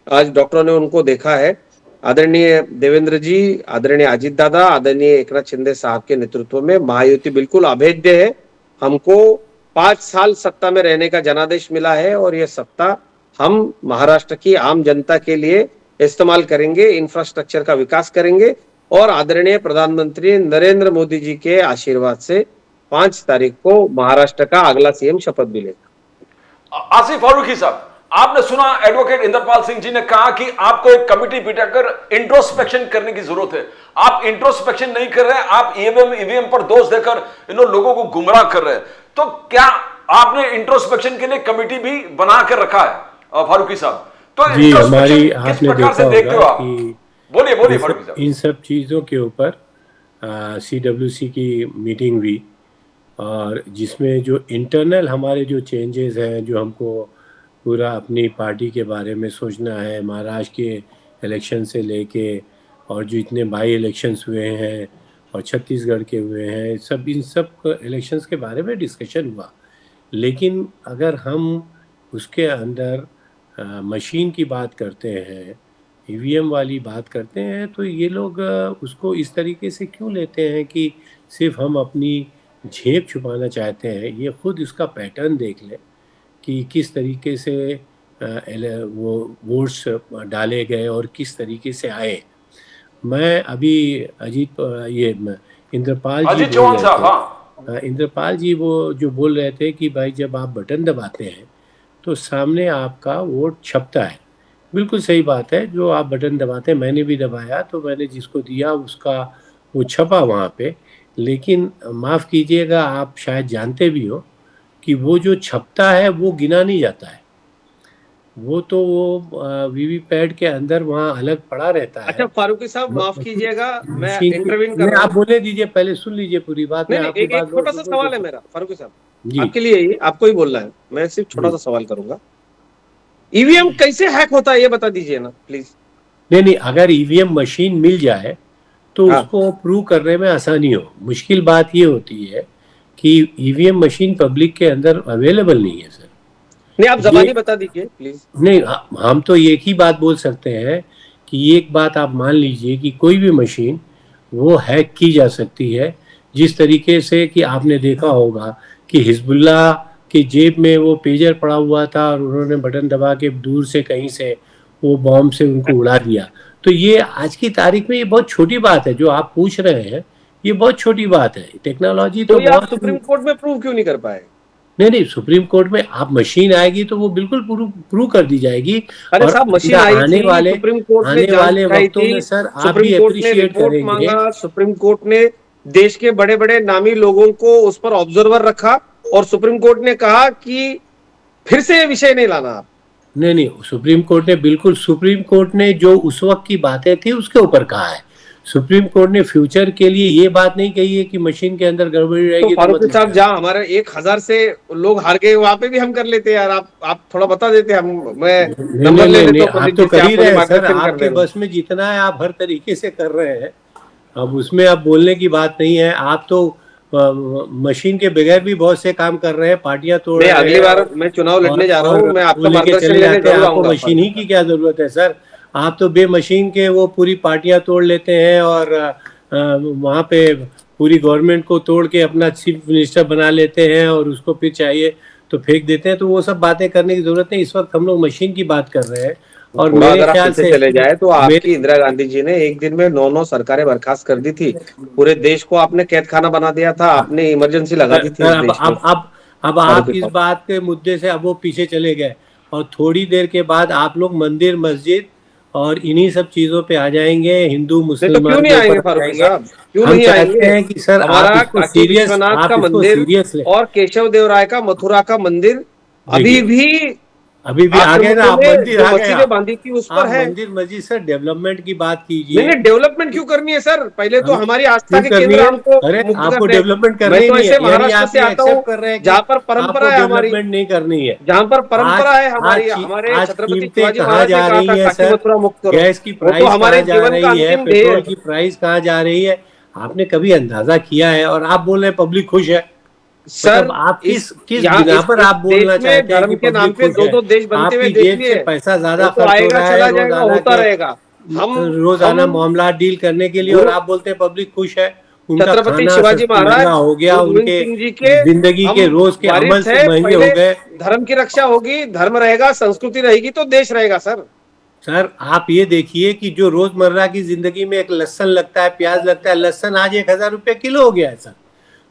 आज डॉक्टरों ने उनको देखा है। आदरणीय देवेंद्र जी, आदरणीय अजित दादा, आदरणीय एकनाथ शिंदे साहब के नेतृत्व में महायुति बिल्कुल अभेद्य है। हमको 5 साल सत्ता में रहने का जनादेश मिला है और ये सत्ता हम महाराष्ट्र की आम जनता के लिए इस्तेमाल करेंगे, इंफ्रास्ट्रक्चर का विकास करेंगे और आदरणीय प्रधानमंत्री नरेंद्र मोदी जी के आशीर्वाद से 5 तारीख को महाराष्ट्र का अगला सीएम शपथ भी लेगा। आसिफ फारूकी साहब, आपने सुना एडवोकेट इंद्रपाल सिंह जी ने कहा कि आपको एक कमिटी बिठाकर इंट्रोस्पेक्शन करने की जरूरत है। आप इंट्रोस्पेक्शन नहीं कर रहे हैं, आप ईवीएम पर दोष देकर इन लोगों को गुमराह कर रहे हैं। तो क्या आपने इंट्रोस्पेक्शन के लिए कमिटी भी बना कर रखा है फारूकी साहब? तो जी, हमारी इंट्रोस्पेक्शन किस आपने प्रकार से देखा देखते हो होगा आप? कि बोलिए बोलिए फारूकी साहब। इन सब चीज़ों के ऊपर CWC की मीटिंग हुई, और जिसमें जो इंटरनल हमारे जो चेंजेस हैं, जो हमको पूरा अपनी पार्टी के बारे में सोचना है, महाराष्ट्र के इलेक्शन से लेके और जो इतने बाई इलेक्शंस हुए हैं और छत्तीसगढ़ के हुए हैं, सब इन सब इलेक्शंस के बारे में डिस्कशन हुआ। लेकिन अगर हम उसके अंदर मशीन की बात करते हैं, ईवीएम वाली बात करते हैं, तो ये लोग उसको इस तरीके से क्यों लेते हैं कि सिर्फ हम अपनी झेप छुपाना चाहते हैं। ये खुद इसका पैटर्न देख लें कि किस तरीके से वो वोट्स डाले गए और किस तरीके से आए। मैं अभी इंद्रपाल जी चौहान साहब, हाँ, इंद्रपाल जी वो जो बोल रहे थे कि भाई जब आप बटन दबाते हैं तो सामने आपका वोट छपता है। बिल्कुल सही बात है, जो आप बटन दबाते हैं, मैंने भी दबाया तो मैंने जिसको दिया उसका वो छपा वहाँ पे। लेकिन माफ़ कीजिएगा, आप शायद जानते भी हो कि वो जो छपता है वो गिना नहीं जाता है, वो तो वो वीवीपैट के अंदर वहाँ अलग पड़ा रहता है। अच्छा फारूकी साहब माफ कीजिएगा, मैं मशीन इंटरवीन कर रहा आप हूँ। बोले दीजिए, पहले सुन लीजिए पूरी बात। नहीं, मैं नहीं, आपकी एक बात छोटा सा सवाल है मेरा फारूकी जी। साहब, आपके लिए ही, आपको ही बोलना है। मैं सिर्फ छोटा सा सवाल करूंगा, ईवीएम कैसे हैक होता है ये बता दीजिए ना प्लीज। नहीं, अगर ईवीएम मशीन मिल जाए तो हाँ। उसको प्रूव करने में आसानी हो। मुश्किल बात ये होती है कि ईवीएम मशीन पब्लिक के अंदर अवेलेबल नहीं है सर। नहीं, आप जबानी बता दीजिए प्लीज। नहीं, हम तो एक ही बात बोल सकते हैं कि एक बात आप मान लीजिए कि कोई भी मशीन वो हैक की जा सकती है, जिस तरीके से कि आपने देखा होगा कि हिजबुल्लाह की जेब में वो पेजर पड़ा हुआ था और उन्होंने बटन दबा के दूर से कहीं से वो बॉम्ब से उनको उड़ा दिया। तो ये आज की तारीख में ये बहुत छोटी बात है जो आप पूछ रहे हैं, ये बहुत छोटी बात है। टेक्नोलॉजी तो ये आप बहुत सुप्रीम कोर्ट में प्रूव क्यों नहीं कर पाए? नहीं, सुप्रीम कोर्ट में आप मशीन आएगी तो वो बिल्कुल प्रूव कर दी जाएगी। अरे साहब, मशीन आई आने थी, वाले सुप्रीम कोर्ट ने आने वाले जांच कराई वक्तों थी, में सर आप भी सुप्रीम कोर्ट ने अप्रिशिएट रिपोर्ट करेंगे। मांगा, सुप्रीम कोर्ट ने देश के बड़े बड़े नामी लोगों को उस पर ऑब्जर्वर रखा और सुप्रीम कोर्ट ने कहा कि फिर से ये विषय नहीं लाना आप। नहीं, सुप्रीम कोर्ट ने जो उस वक्त की बातें थी उसके ऊपर कहा है। सुप्रीम कोर्ट ने फ्यूचर के लिए ये बात नहीं कही है कि मशीन के अंदर गड़बड़ी रहेगी। तो फारूकी साहब, जहाँ हमारे 1000 से लोग हार गए वहां पे भी हम कर लेते यार। आप थोड़ा बता देते, हम मैं नंबर ले लेता हूं। आप तो कर ही रहे हैं सर, आपके बस में जितना है आप हर तरीके से कर रहे हैं। अब उसमें आप बोलने की बात नहीं है। आप तो मशीन के बगैर भी बहुत से काम कर रहे हैं, पार्टियां तोड़ रहे हैं। अगली बार मैं चुनाव लड़ने जा रहा हूँ, मैं आपका मार्गदर्शन लेने जरूर आपको आऊंगा। मशीन ही की क्या जरूरत है सर? आप तो बेमशीन के वो पूरी पार्टियां तोड़ लेते हैं और वहाँ पे पूरी गवर्नमेंट को तोड़ के अपना चीफ मिनिस्टर बना लेते हैं और उसको फिर चाहिए तो फेंक देते हैं। तो वो सब बातें करने की जरूरत नहीं। इस वक्त हम लोग मशीन की बात कर रहे हैं। और मेरे ख्याल से चले जाए तो आपकी इंदिरा गांधी जी ने एक दिन में 9 सरकारें बर्खास्त कर दी थी, पूरे देश को आपने कैद खाना बना दिया था, आपने इमरजेंसी लगा दी थी। अब आप इस बात के मुद्दे से अब वो पीछे चले गए और थोड़ी देर के बाद आप लोग मंदिर मस्जिद और इन्हीं सब चीजों पे आ जाएंगे, हिंदू मुसलमान। तो क्यों नहीं आएंगे फारूकी साहब? क्यों नहीं आएंगे? हैं कि सर हमारा आप काशी विश्वनाथ का मंदिर और केशव देव राय का मथुरा का मंदिर अभी भी आ गए ना। आप मंदिर आ गए, बांधी थी उस पर है। मंदिर मस्जिद सर डेवलपमेंट की बात कीजिए। नहीं, डेवलपमेंट क्यों करनी है सर? पहले तो हमारी आस्था के केंद्र हमको आपको डेवलपमेंट करनी है। ऐसे महाराष्ट्र से आता हूँ जहाँ पर परंपरा है हमारी, नहीं करनी है, जहाँ पर परंपरा है हमारी। हमारे छत्रपति शिवाजी महाराज ने कहा था काशी मथुरा मुक्त करो। गैस की प्राइस तो हमारे जा जीवन का रही है, अंतिम पेट्रोल ध्येय। की प्राइस कहाँ जा रही है? आपने कभी अंदाजा किया है? और आप बोल रहे हैं पब्लिक खुश है। सर आप किस बिना पर आप बोलना चाहते हैं धर्म के नाम पे 2-2 देश बनते हुए देखिए, पैसा ज्यादा तो आएगा चला जाएगा, होता रहेगा। हम रोजाना मामला डील करने के लिए, और आप बोलते हैं पब्लिक खुश है। छत्रपति शिवाजी महाराज हो गया, उनके जी के जिंदगी के रोज के अमल से महंगे हो गए। धर्म की रक्षा होगी, धर्म रहेगा, संस्कृति रहेगी तो देश रहेगा। सर आप ये देखिए कि जो रोजमर्रा की जिंदगी में एक लहसन लगता है, प्याज लगता है, लहसन आज 1000 रुपए किलो हो गया है सर।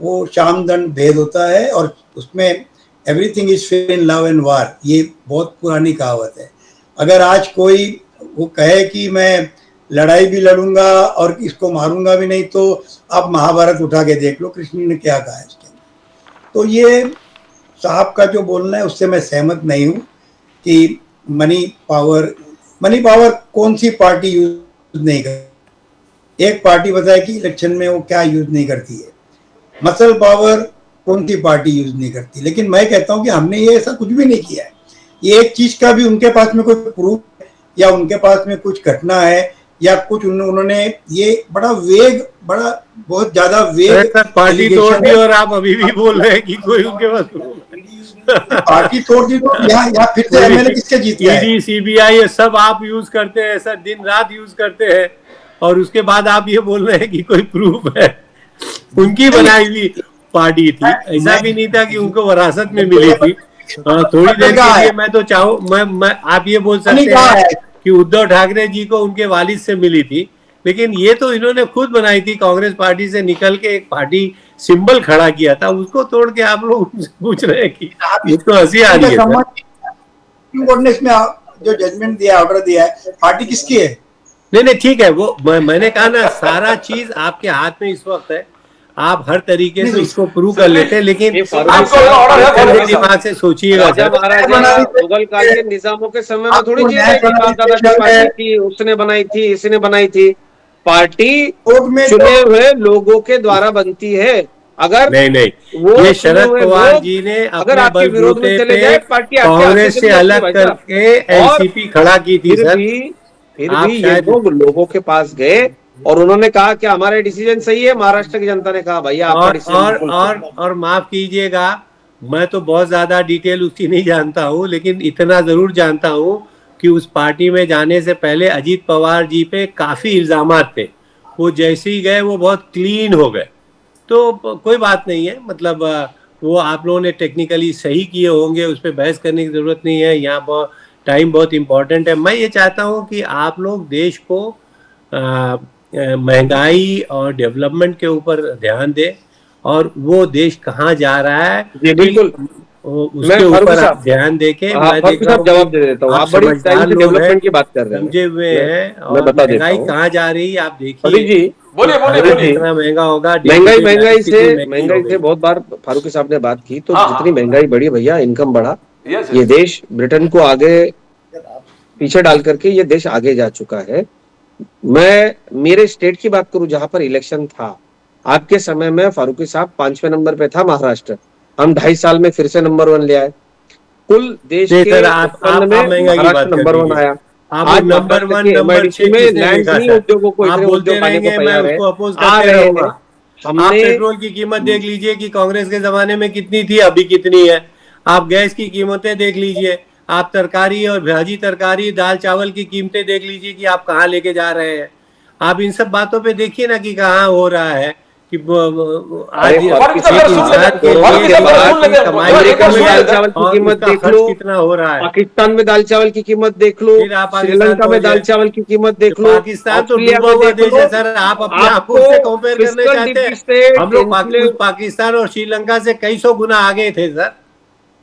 वो शामदंड भेद होता है, और उसमें everything is fair in love and वार, ये बहुत पुरानी कहावत है। अगर आज कोई वो कहे कि मैं लड़ाई भी लड़ूंगा और इसको मारूंगा भी नहीं, तो आप महाभारत उठा के देख लो कृष्ण ने क्या कहा है इसके अंदर। तो ये साहब का जो बोलना है उससे मैं सहमत नहीं हूँ कि मनी पावर कौन सी पार्टी यूज नहीं करती। एक पार्टी बताए कि इलेक्शन में वो क्या यूज नहीं करती है, मसल पावर कौन सी पार्टी यूज नहीं करती। लेकिन मैं कहता हूँ कि हमने ये ऐसा कुछ भी नहीं किया है। ये एक चीज का भी उनके पास में कोई प्रूफ या उनके पास में कुछ घटना है या कुछ उन्होंने ये बहुत ज्यादा वेग पार्टी तोड़ दी और आप अभी भी बोल रहे हैं कि कोई उनके पास पार्टी तोड़ दी। तो यहाँ फिर से एमएलए किसके जीत गया है? ईडी सीबीआई ये सब आप यूज करते हैं सर, दिन रात यूज करते हैं, और उसके बाद आप ये बोल रहे हैं कि कोई प्रूफ है। उनकी बनाई हुई पार्टी थी, ऐसा भी नहीं था कि उनको विरासत में मिली थी। थोड़ी देर के लिए मैं तो चाहूँ मैं आप ये बोल सकते हैं कि उद्धव ठाकरे जी को उनके वालिद से मिली थी, लेकिन ये तो इन्होंने खुद बनाई थी। कांग्रेस पार्टी से निकल के एक पार्टी सिंबल खड़ा किया था, उसको तोड़ के आप लोग पूछ रहे हैं कि ये तो हंसी आ रही है। सुप्रीम कोर्ट ने इसमें जो जजमेंट दिया, ऑर्डर दिया है, पार्टी किसकी है? नहीं ठीक है, वो मैंने कहा ना, सारा चीज आपके हाथ में इस वक्त है, आप हर तरीके से इसको प्रूव कर लेते हैं, लेकिन दिमाग से सोचिएगा। मुगल काल के निजामों के समय में थोड़ी चीज उसने बनाई थी, इसने बनाई थी। पार्टी चुने हुए लोगों के द्वारा बनती है। अगर नहीं वो ये शरद पवार जी ने अपने बलबूते पे कांग्रेस से अलग करके एनसीपी खड़ा की थी सर। फिर भी ये लोग लोगों के पास गए और उन्होंने कहा कि हमारे डिसीजन सही है। महाराष्ट्र की जनता ने कहा भैया आपका डिसीजन और माफ कीजिएगा, मैं तो बहुत ज्यादा डिटेल उसकी नहीं जानता हूँ, लेकिन इतना जरूर जानता हूँ कि उस पार्टी में जाने से पहले अजीत पवार जी पे काफी इल्जामात थे। वो जैसे ही गए वो बहुत क्लीन हो गए, तो कोई बात नहीं है। मतलब वो आप लोगों ने टेक्निकली सही किए होंगे, उस पर बहस करने की जरूरत नहीं है। यहाँ टाइम बहुत इंपॉर्टेंट है। मैं ये चाहता हूँ कि आप लोग देश को महंगाई और डेवलपमेंट के ऊपर ध्यान दें, और वो देश कहाँ जा रहा है जी बिल्कुल उसके ऊपर आप ध्यान देके मैं जवाब दे देता हूँ। आप बड़ी डेवलपमेंट की बात कर रहे हैं, समझे हुए हैं, और महंगाई कहाँ जा रही है आप देखिए। बोलिए कितना महंगा होगा। महंगाई से बहुत बार फारूकी साहब ने बात की, तो जितनी महंगाई बढ़ी भैया, इनकम बढ़ा, ये देश ब्रिटेन को आगे पीछे डाल करके ये देश आगे जा चुका है। मैं मेरे स्टेट की बात करूं, जहां पर इलेक्शन था आपके समय में, फारूकी साहब 5वें नंबर पे था महाराष्ट्र। हम 2.5 साल में फिर से नंबर 1 ले आए। कुल देश के महाराष्ट्र नंबर 1 आया। आज नंबर 1 नंबर 6 में लैंड नहीं उद्योगों को इतने उद्योग आने को तैयार है। आप पेट्रोल की कीमत देख लीजिए कि कांग्रेस के जमाने में कितनी थी, अभी कितनी है। आप गैस की कीमतें देख लीजिए, आप तरकारी और भाजी तरकारी दाल चावल की कीमतें देख लीजिए कि आप कहाँ लेके जा रहे हैं। आप इन सब बातों पे देखिए ना कि कहाँ हो रहा है कि आज दाल चावल की कीमत देख लो, कितना हो रहा है। पाकिस्तान में दाल चावल की कीमत देख लो, श्रीलंका में दाल चावल की कीमत देख लो। पाकिस्तान तो डूबा हुआ देश है सर, आप अपने आप को से कंपेयर करने चाहते हैं। हम लोग पाकिस्तान और श्रीलंका से कई सौ गुना आगे थे सर,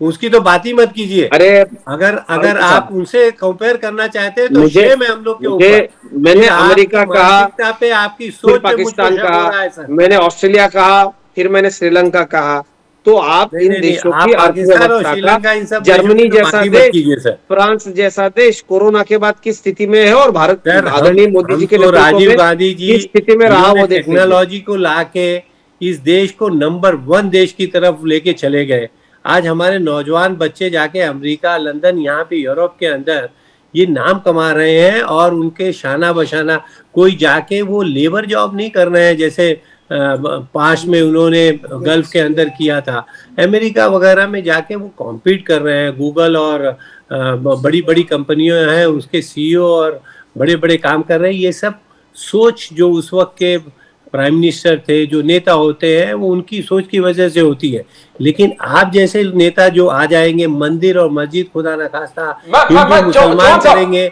उसकी तो बात ही मत कीजिए। अरे अगर आप उनसे कंपेयर करना चाहते हैं तो शेम है हम लोग के ऊपर। मैंने अमेरिका कहा पे आपकी सोच, पाकिस्तान कहा, मैंने ऑस्ट्रेलिया कहा, फिर मैंने श्रीलंका कहा। तो आप इन देशों की अर्थव्यवस्था, जर्मनी जैसा देश, फ्रांस जैसा देश कोरोना के बाद की स्थिति में है, और भारत आदरणीय मोदी जी के राजीव गांधी जी स्थिति में रहा, वो टेक्नोलॉजी को लाके इस देश को नंबर 1 देश की तरफ लेके चले गए। आज हमारे नौजवान बच्चे जाके अमेरिका, लंदन, यहाँ पे यूरोप के अंदर ये नाम कमा रहे हैं, और उनके शाना बशाना कोई जाके वो लेबर जॉब नहीं कर रहे हैं जैसे पास में उन्होंने गल्फ के अंदर किया था। अमेरिका वगैरह में जाके वो कॉम्पीट कर रहे हैं। गूगल और बड़ी बड़ी कंपनियां हैं, उसके सीईओ और बड़े बड़े काम कर रहे हैं। ये सब सोच जो उस वक्त के प्राइम मिनिस्टर थे, जो नेता होते हैं, वो उनकी सोच की वजह से होती है। लेकिन आप जैसे नेता जो आ जाएंगे, मंदिर और मस्जिद खुदा न खास्ता हिंदू मुसलमान करेंगे,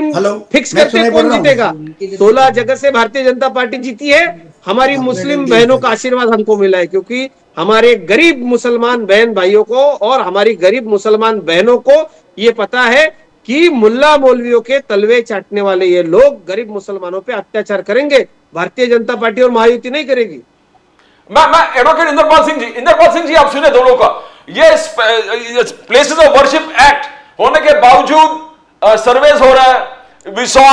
मुस्लिम हेलो, फिक्स मैं करते सुनाई कौन पड़ रहा हूँ? जीतेगा? 16 जगह से भारतीय जनता पार्टी जीती है। हमारी मुस्लिम बहनों का आशीर्वाद हमको मिला है, क्योंकि हमारे गरीब मुसलमान बहन भाइयों को और हमारी गरीब मुसलमान बहनों को ये पता है कि मुल्ला मौलवियों के तलवे चाटने वाले ये लोग गरीब मुसलमानों पे अत्याचार करेंगे, भारतीय जनता पार्टी और महायुति नहीं करेगी। मैं एडवोकेट इंदरपाल सिंह जी आप सुने दोनों का, ये प्लेसेस ऑफ वर्शिप एक्ट होने के बावजूद सर्वेस हो रहा है, We saw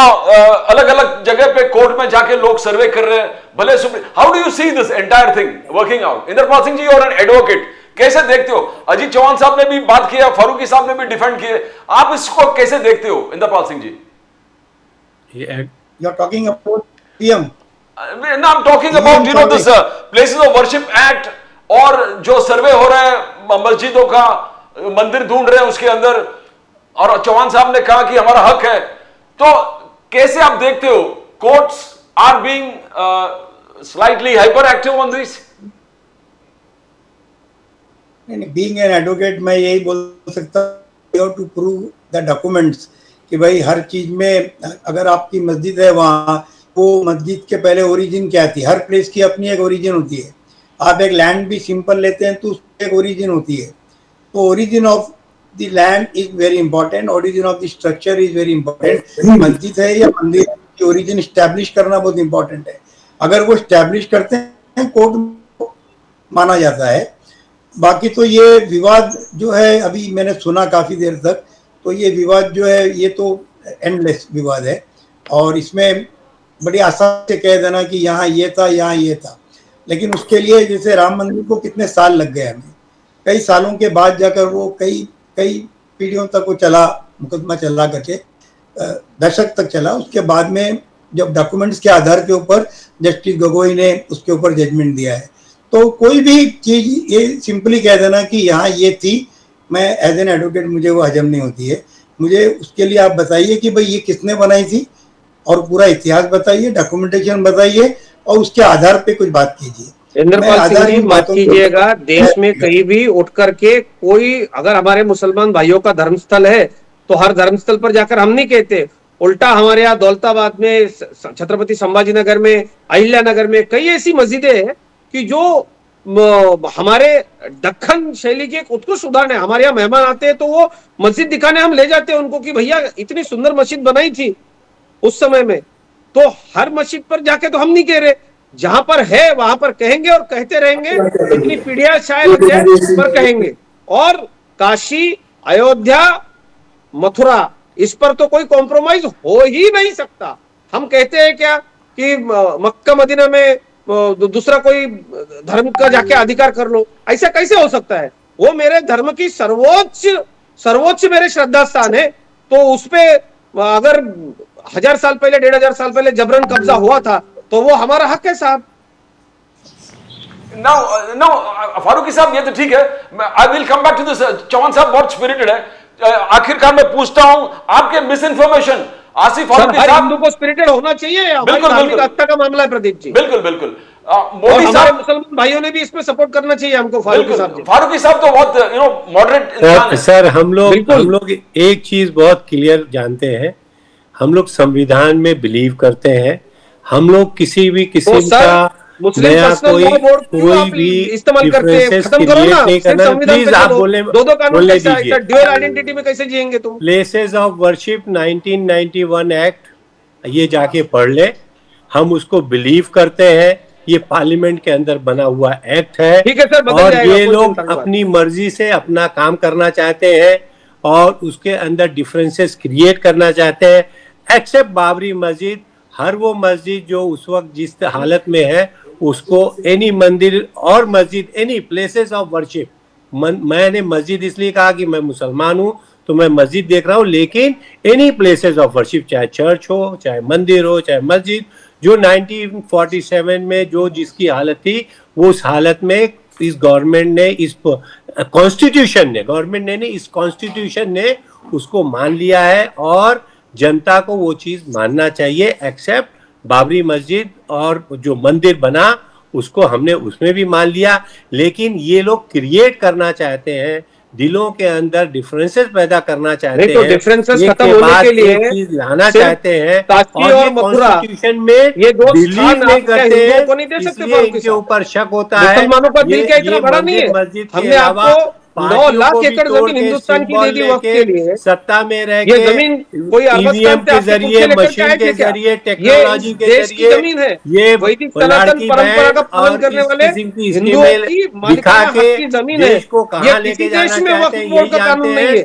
अलग अलग जगह पे कोर्ट में जाके लोग सर्वे कर रहे हैं, भले supreme. How do you see this entire thing working out? Indrapal Singh ji, और एन एडवोकेट, कैसे देखते हो? अजीत चौहान साहब ने भी बात किया, फारूकी साहब ने भी डिफेंड किए, आप इसको कैसे देखते हो इंद्रपाल सिंह जी? You are talking about PM. No, I'm talking about this Places of Worship Act, और जो सर्वे हो रहा है मस्जिदों का, मंदिर ढूंढ रहे हैं उसके अंदर, और चौहान साहब ने कहा कि हमारा हक है। तो कैसे आप देखते हो courts are being slightly hyper active on this? Being an advocate मैं यही बोल सकता हूं टू प्रूव द डॉक्यूमेंट्स कि भाई हर चीज में, अगर आपकी मस्जिद है वहाँ, वो मस्जिद के पहले ओरिजिन क्या थी? हर प्लेस की अपनी एक ओरिजिन होती है। आप एक लैंड भी सिंपल लेते हैं तो उसकी एक ओरिजिन होती है। तो origin of the land is very important, origin of the structure is very important. मस्जिद है या मंदिर की ओरिजिन स्टैब्लिश करना बहुत इंपॉर्टेंट है। अगर वो स्टैब्लिश करते हैं कोर्ट में माना जाता है। बाकी तो ये विवाद जो है, अभी मैंने सुना काफी देर तक, तो ये विवाद जो है ये तो एंडलेस विवाद है, और इसमें बड़ी आसानी से कह देना कि यहाँ ये था, यहाँ ये था। लेकिन उसके लिए जैसे राम मंदिर को कितने साल लग गए हमें, कई सालों के बाद जाकर वो कई पीढ़ियों तक वो चला, मुकदमा चला करके दशक तक चला। उसके बाद में जब डॉक्यूमेंट्स के आधार के ऊपर जस्टिस गोगोई ने उसके ऊपर जजमेंट दिया है, तो कोई भी चीज ये सिंपली कह देना कि यहाँ ये थी, मैं एज एन एडवोकेट मुझे वो हजम नहीं होती है। मुझे उसके लिए आप बताइए कि भाई ये किसने बनाई थी, और पूरा इतिहास बताइए, डॉक्यूमेंटेशन बताइए, और उसके आधार पे कुछ बात कीजिए। इंद्रपाल सिंह जी, माफ कीजिएगा, देश में कहीं भी उठ करके कोई, अगर हमारे मुसलमान भाइयों का धर्मस्थल है तो हर धर्मस्थल पर जाकर हम नहीं कहते। उल्टा हमारे यहाँ दौलताबाद में, छत्रपति संभाजी नगर में, अहिल्या नगर में कई ऐसी मस्जिदें हैं कि जो हमारे दक्खन शैली की एक उत्कृष्ट उदाहरण है। हमारे यहाँ मेहमान आते हैं तो वो मस्जिद दिखाने हम ले जाते हैं उनको कि भैया इतनी सुंदर मस्जिद बनाई थी उस समय में। तो हर मस्जिद पर जाके तो हम नहीं कह रहे, जहां पर है वहां पर कहेंगे और कहते रहेंगे, इतनी पीढ़ियां शायद लग जाए पर कहेंगे। और काशी, अयोध्या, मथुरा, इस पर तो कोई कॉम्प्रोमाइज हो ही नहीं सकता। हम कहते हैं क्या कि मक्का मदीना में दूसरा कोई धर्म का जाके अधिकार कर लो, ऐसा कैसे हो सकता है? वो मेरे धर्म की सर्वोच्च मेरे श्रद्धा स्थान है, तो उसपे अगर 1000 साल पहले, 1500 साल पहले जबरन कब्जा हुआ था तो वो हमारा हक है साहब। Now, फारूकी साहब, ये तो ठीक है, I will come back to this. Chauhan साहब बहुत स्पिरिटेड है। आखिरकार मैं पूछता हूं, आपके मिस इन्फॉर्मेशन, आसिफ फारूकी साहब, हिंदू को स्पिरिटेड होना चाहिए, बिल्कुल बिल्कुल हत्या का मामला है प्रदीप जी, बिल्कुल बिल्कुल। मोदी साहब, मुसलमान भाइयों ने भी इसमें सपोर्ट करना चाहिए हमको। फारूकी साहब तो बहुत मॉडरेट इंसान है। सर, हम लोग एक चीज बहुत क्लियर जानते हैं, हम लोग संविधान में बिलीव करते हैं। हम लोग किसी भी किस्म का नया कोई भी इस्तेमाल करते हैं, खत्म करो ना। प्लीज आप बोलने दीजिए। ड्यूअल आइडेंटिटी में कैसे जिएंगे तुम? प्लेसेस ऑफ वर्शिप 1991 एक्ट, ये जाके पढ़ ले। हम उसको बिलीव करते हैं, ये पार्लियामेंट के अंदर बना हुआ एक्ट है। ठीक है सर, और ये लोग अपनी मर्जी से अपना काम करना चाहते हैं और उसके अंदर डिफरेंसेस क्रिएट करना चाहते हैं। एक्सेप्ट बाबरी मस्जिद, हर वो मस्जिद जो उस वक्त जिस हालत में है उसको एनी मंदिर और मस्जिद, एनी प्लेसेस ऑफ वर्शिप, मैंने मस्जिद इसलिए कहा कि मैं मुसलमान हूं तो मैं मस्जिद देख रहा हूं, लेकिन एनी प्लेसेस ऑफ वर्शिप, चाहे चर्च हो, चाहे मंदिर हो, चाहे मस्जिद, जो 1947 में जो जिसकी हालत थी, वो उस हालत में इस गवर्नमेंट ने, इस कॉन्स्टिट्यूशन ने, गवर्नमेंट ने नहीं, इस कॉन्स्टिट्यूशन ने उसको मान लिया है और जनता को वो चीज मानना चाहिए। एक्सेप्ट बाबरी मस्जिद और जो मंदिर बना उसको हमने उसमें भी मान लिया, लेकिन ये लोग क्रिएट करना चाहते हैं, दिलों के अंदर डिफरेंसेस पैदा करना चाहते हैं, तो डिफरेंसेस खत्म होने के लिए चीज लाना चाहते हैं। और कॉन्स्टिट्यूशन में ये दो बिलीव नहीं करते हैं, को नहीं दे सकते, इसलिए इनके ऊपर शक होता है। मुसलमानों का दिल क्या इतना बड़ा नहीं है? मस्जिद हमने आपको 9 लाख एकड़ जमीन हिंदुस्तान की दे दी वक्त के लिए, सत्ता में रह ये जमीन कोई ईवीएम के जरिए, मशीन के जरिए, टेक्नोलॉजी के जरिए जमीन है, ये वैदिक सनातन परंपरा का पालन करने वाले हिंदुओं की मालिकाना हक की जमीन है। को कहाँ लेके जाना चाहते हैं, यही जानते हैं।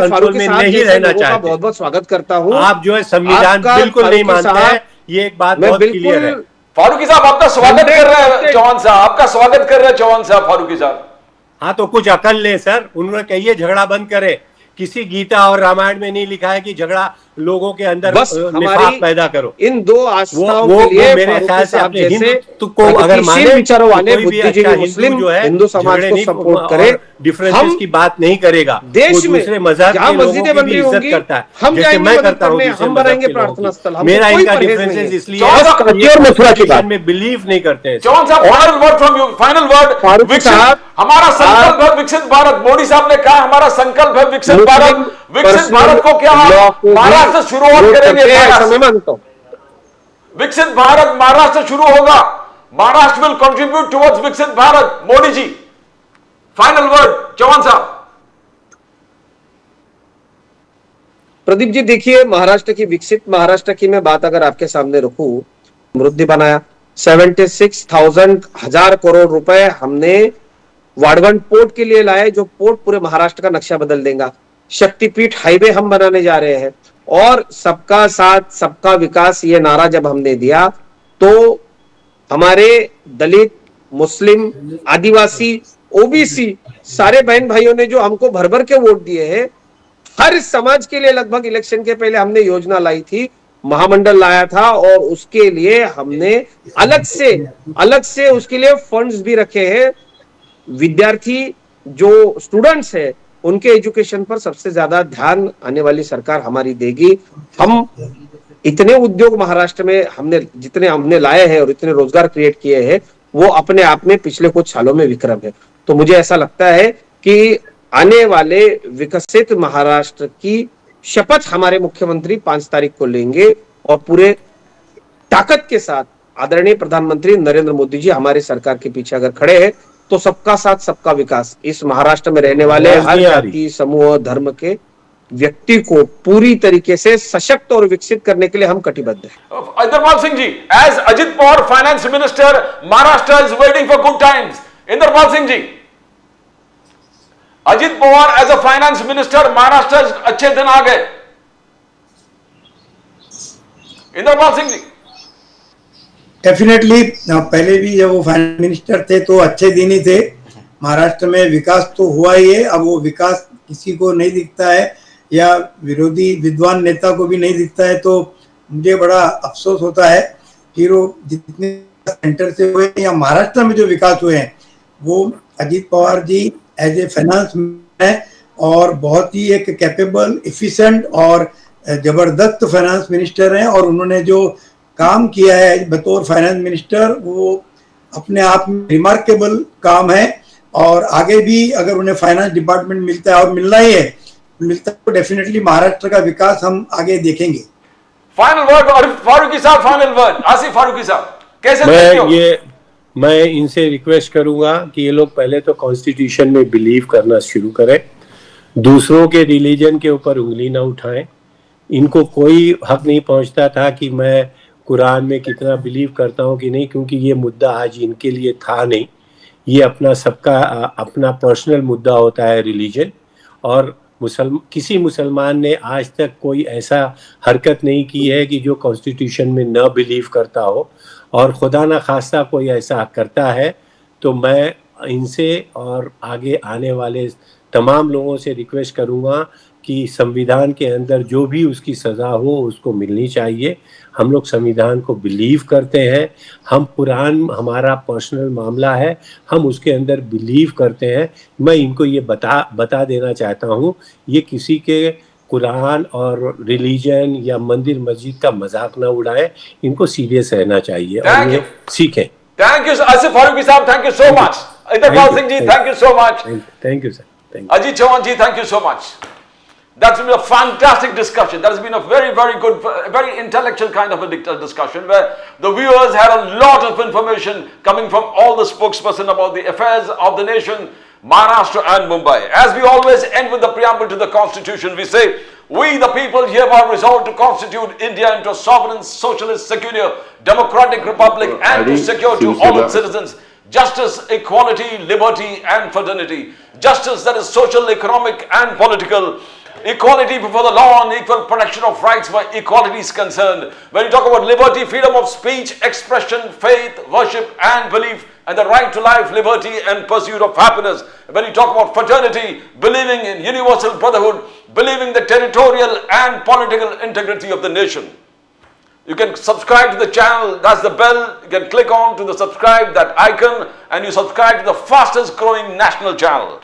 मैं कंट्रोल फारूकी में साहब नहीं जैसे रहना लोगों का चाहते। बहुत बहुत स्वागत करता हूँ। आप जो है संविधान आपका बिल्कुल नहीं फारूकी मानते साहब, हैं, ये एक बात मैं बहुत क्लियर है। बिल्कुल फारूकी साहब आपका स्वागत कर रहे हैं 100% चौहान साहब, आपका स्वागत कर रहे हैं चौहान साहब, फारूकी साहब। हाँ तो कुछ अकल ले सर, उन्होंने कहिए झगड़ा बंद करे। किसी गीता और रामायण में नहीं लिखा है कि झगड़ा लोगों के अंदर बस निफाक हमारी पैदा करो। इन दो आस्थाओं वो के लिए मेरे फारूकी ख्याल से साहब अपने जैसे हिंदू को अगर माने प्रगतिशील विचारों वाले कोई भी बुद्धिजीवी अच्छा मुस्लिम हिंदू जो है हिंदू समाज झगड़े को नहीं सपोर्ट करे। डिफरेंसेस हम की बात नहीं करेगा, देश वो में दूसरे मजहब जहां के लोगों मस्जिदें की बन भी रही इज्जत होंगी करता है, हम जैसे जाएंगे मैं मदद करता हूँ करने, दूसरे हम मजहब बनाएंगे के लोगों प्रार्थना स्थल, की। हमको मेरा कोई इनका परहेज नहीं डिफरेंसेस है। इसलिए चौहान साहब, है ये और मथुरा की बात में बिलीव नहीं करते हैं। चौहान साहब, final word from you, final word. Farooqui विकसित, साहब, हमारा संकल्प है विकसित भारत। मोदी साहब ने कहा हमारा संकल्प है विकसित भारत। विकसित भारत को क्या महाराष्ट्र से शुरुआत करेंगे। ऐसा मैं मानता हूं। विकसित भारत महाराष्ट्र से शुरू होगा। महाराष्ट्र विल कंट्रीब्यूट टुवर्ड्स विकसित भारत। मोदी जी, फाइनल वर्ड चौहान साहब। प्रदीप जी देखिए, महाराष्ट्र की विकसित महाराष्ट्र की मैं बात अगर आपके सामने रखूं, समृद्धि बनाया 76,000 करोड़ रुपए हमने वाडवंड पोर्ट के लिए लाए, जो पोर्ट पूरे महाराष्ट्र का नक्शा बदल देगा। शक्तिपीठ हाईवे हम बनाने जा रहे हैं, और सबका साथ सबका विकास ये नारा जब हमने दिया तो हमारे दलित, मुस्लिम, आदिवासी, ओबीसी सारे बहन भाइयों ने जो हमको भर भर के वोट दिए हैं, हर समाज के लिए लगभग इलेक्शन के पहले हमने योजना लाई थी, महामंडल लाया था, और उसके लिए हमने अलग से उसके लिए फंड्स भी रखे हैं। विद्यार्थी जो स्टूडेंट्स है उनके एजुकेशन पर सबसे ज्यादा ध्यान आने वाली सरकार हमारी देगी। हम इतने उद्योग महाराष्ट्र में जितने हमने लाए हैं और इतने रोजगार क्रिएट किए हैं, वो अपने आप में पिछले कुछ सालों में विक्रम है। तो मुझे ऐसा लगता है कि आने वाले विकसित महाराष्ट्र की शपथ हमारे मुख्यमंत्री 5 तारीख को लेंगे, और पूरे ताकत के साथ आदरणीय प्रधानमंत्री नरेंद्र मोदी जी हमारे सरकार के पीछे अगर खड़े हैं, तो सबका साथ सबका विकास इस महाराष्ट्र में रहने वाले हर जाति, समूह, धर्म के व्यक्ति को पूरी तरीके से सशक्त और विकसित करने के लिए हम कटिबद्ध हैं। Indrapal Singh ji, as Ajit Pawar finance minister, Maharashtra is waiting for good times. Indrapal Singh ji, Ajit Pawar as a finance minister, Maharashtra अच्छे दिन आ गए। इंद्रपाल सिंह जी, डेफिनेटली पहले भी जब वो फाइनेंस मिनिस्टर थे तो अच्छे दिन ही थे। महाराष्ट्र में विकास तो हुआ ही है। अब वो विकास किसी को नहीं दिखता है, या विरोधी विद्वान नेता को भी नहीं दिखता है, तो मुझे बड़ा अफसोस होता है कि वो जितने सेंटर से हुए या महाराष्ट्र में जो विकास हुए हैं, वो Ajit Pawar ji as a finance है और बहुत ही एक कैपेबल, एफिशिएंट और जबरदस्त फाइनेंस मिनिस्टर हैं। और उन्होंने जो काम किया है बतौर फाइनेंस मिनिस्टर, वो अपने आप में रिमार्केबल काम है। और आगे भी अगर उन्हें फाइनेंस डिपार्टमेंट मिलता है, और मिलना ही है, मिलता है, तो डेफिनेटली महाराष्ट्र का विकास हम आगे देखेंगे। फाइनल वर्ड और फारूकी साहब, फाइनल वर्ड आसिफ फारूकी साहब, कैसे देखते हो? मैं इनसे रिक्वेस्ट करूंगा कि ये लोग पहले तो कॉन्स्टिट्यूशन में बिलीव करना शुरू करें, दूसरों के रिलीजन के ऊपर उंगली ना उठाएं। इनको कोई हक नहीं पहुंचता था कि मैं कुरान में कितना बिलीव करता हूं कि नहीं, क्योंकि ये मुद्दा आज इनके लिए था नहीं। ये अपना सबका अपना पर्सनल मुद्दा होता है रिलीजन, और किसी मुसलमान ने आज तक कोई ऐसा हरकत नहीं की है कि जो कॉन्स्टिट्यूशन में न बिलीव करता हो, और खुदा न खास्ता कोई ऐसा करता है तो मैं इनसे और आगे आने वाले तमाम लोगों से रिक्वेस्ट करूंगा कि संविधान के अंदर जो भी उसकी सज़ा हो उसको मिलनी चाहिए। हम लोग संविधान को बिलीव करते हैं, हम कुरान हमारा पर्सनल मामला है, हम उसके अंदर बिलीव करते हैं। मैं इनको ये बता देना चाहता हूँ, ये किसी के कुरान और रिलीजन या मंदिर मस्जिद का मजाक ना उड़ाएं, इनको सीरियस रहना चाहिए और ये सीखें। थैंक यू आसिफ फारूकी साहब, thank you so much. Indrapal Singh ji, thank you so much. Thank you sir, thank you. Ajit Chauhan ji, thank you so much. That's been a fantastic discussion. That has been a very, very good, very intellectual kind of a discussion where the viewers had a lot of information coming from all the spokesperson about the affairs of the nation, Maharashtra and Mumbai. As we always end with the preamble to the Constitution, we say, we the people hereby resolve to constitute India into a sovereign, socialist, secular, democratic republic and to secure to all its citizens justice, equality, liberty and fraternity. Justice that is social, economic and political. Equality before the law and equal protection of rights where equality is concerned. When you talk about liberty, freedom of speech, expression, faith, worship and belief, and the right to life, liberty and pursuit of happiness. When you talk about fraternity, believing in universal brotherhood, believing the territorial and political integrity of the nation. You can subscribe to the channel, that's the bell, you can click on to the subscribe, that icon, and you subscribe to the fastest growing national channel.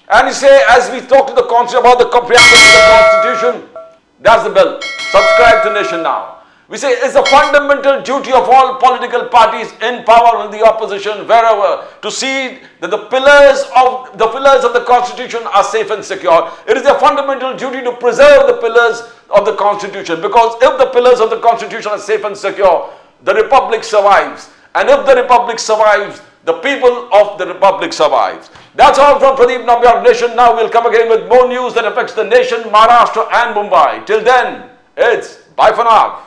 And you say, as we talk to the about the comprehension of the Constitution, that's the bell, subscribe to Nation Now. We say it's a fundamental duty of all political parties in power and the opposition wherever to see that the pillars of the Constitution are safe and secure. It is a fundamental duty to preserve the pillars of the Constitution, because if the pillars of the Constitution are safe and secure, the Republic survives. And if the Republic survives, the people of the Republic survives. That's all from Pradeep Nambiar, Nation Now. We'll come again with more news that affects the nation, Maharashtra and Mumbai. Till then, it's bye for now.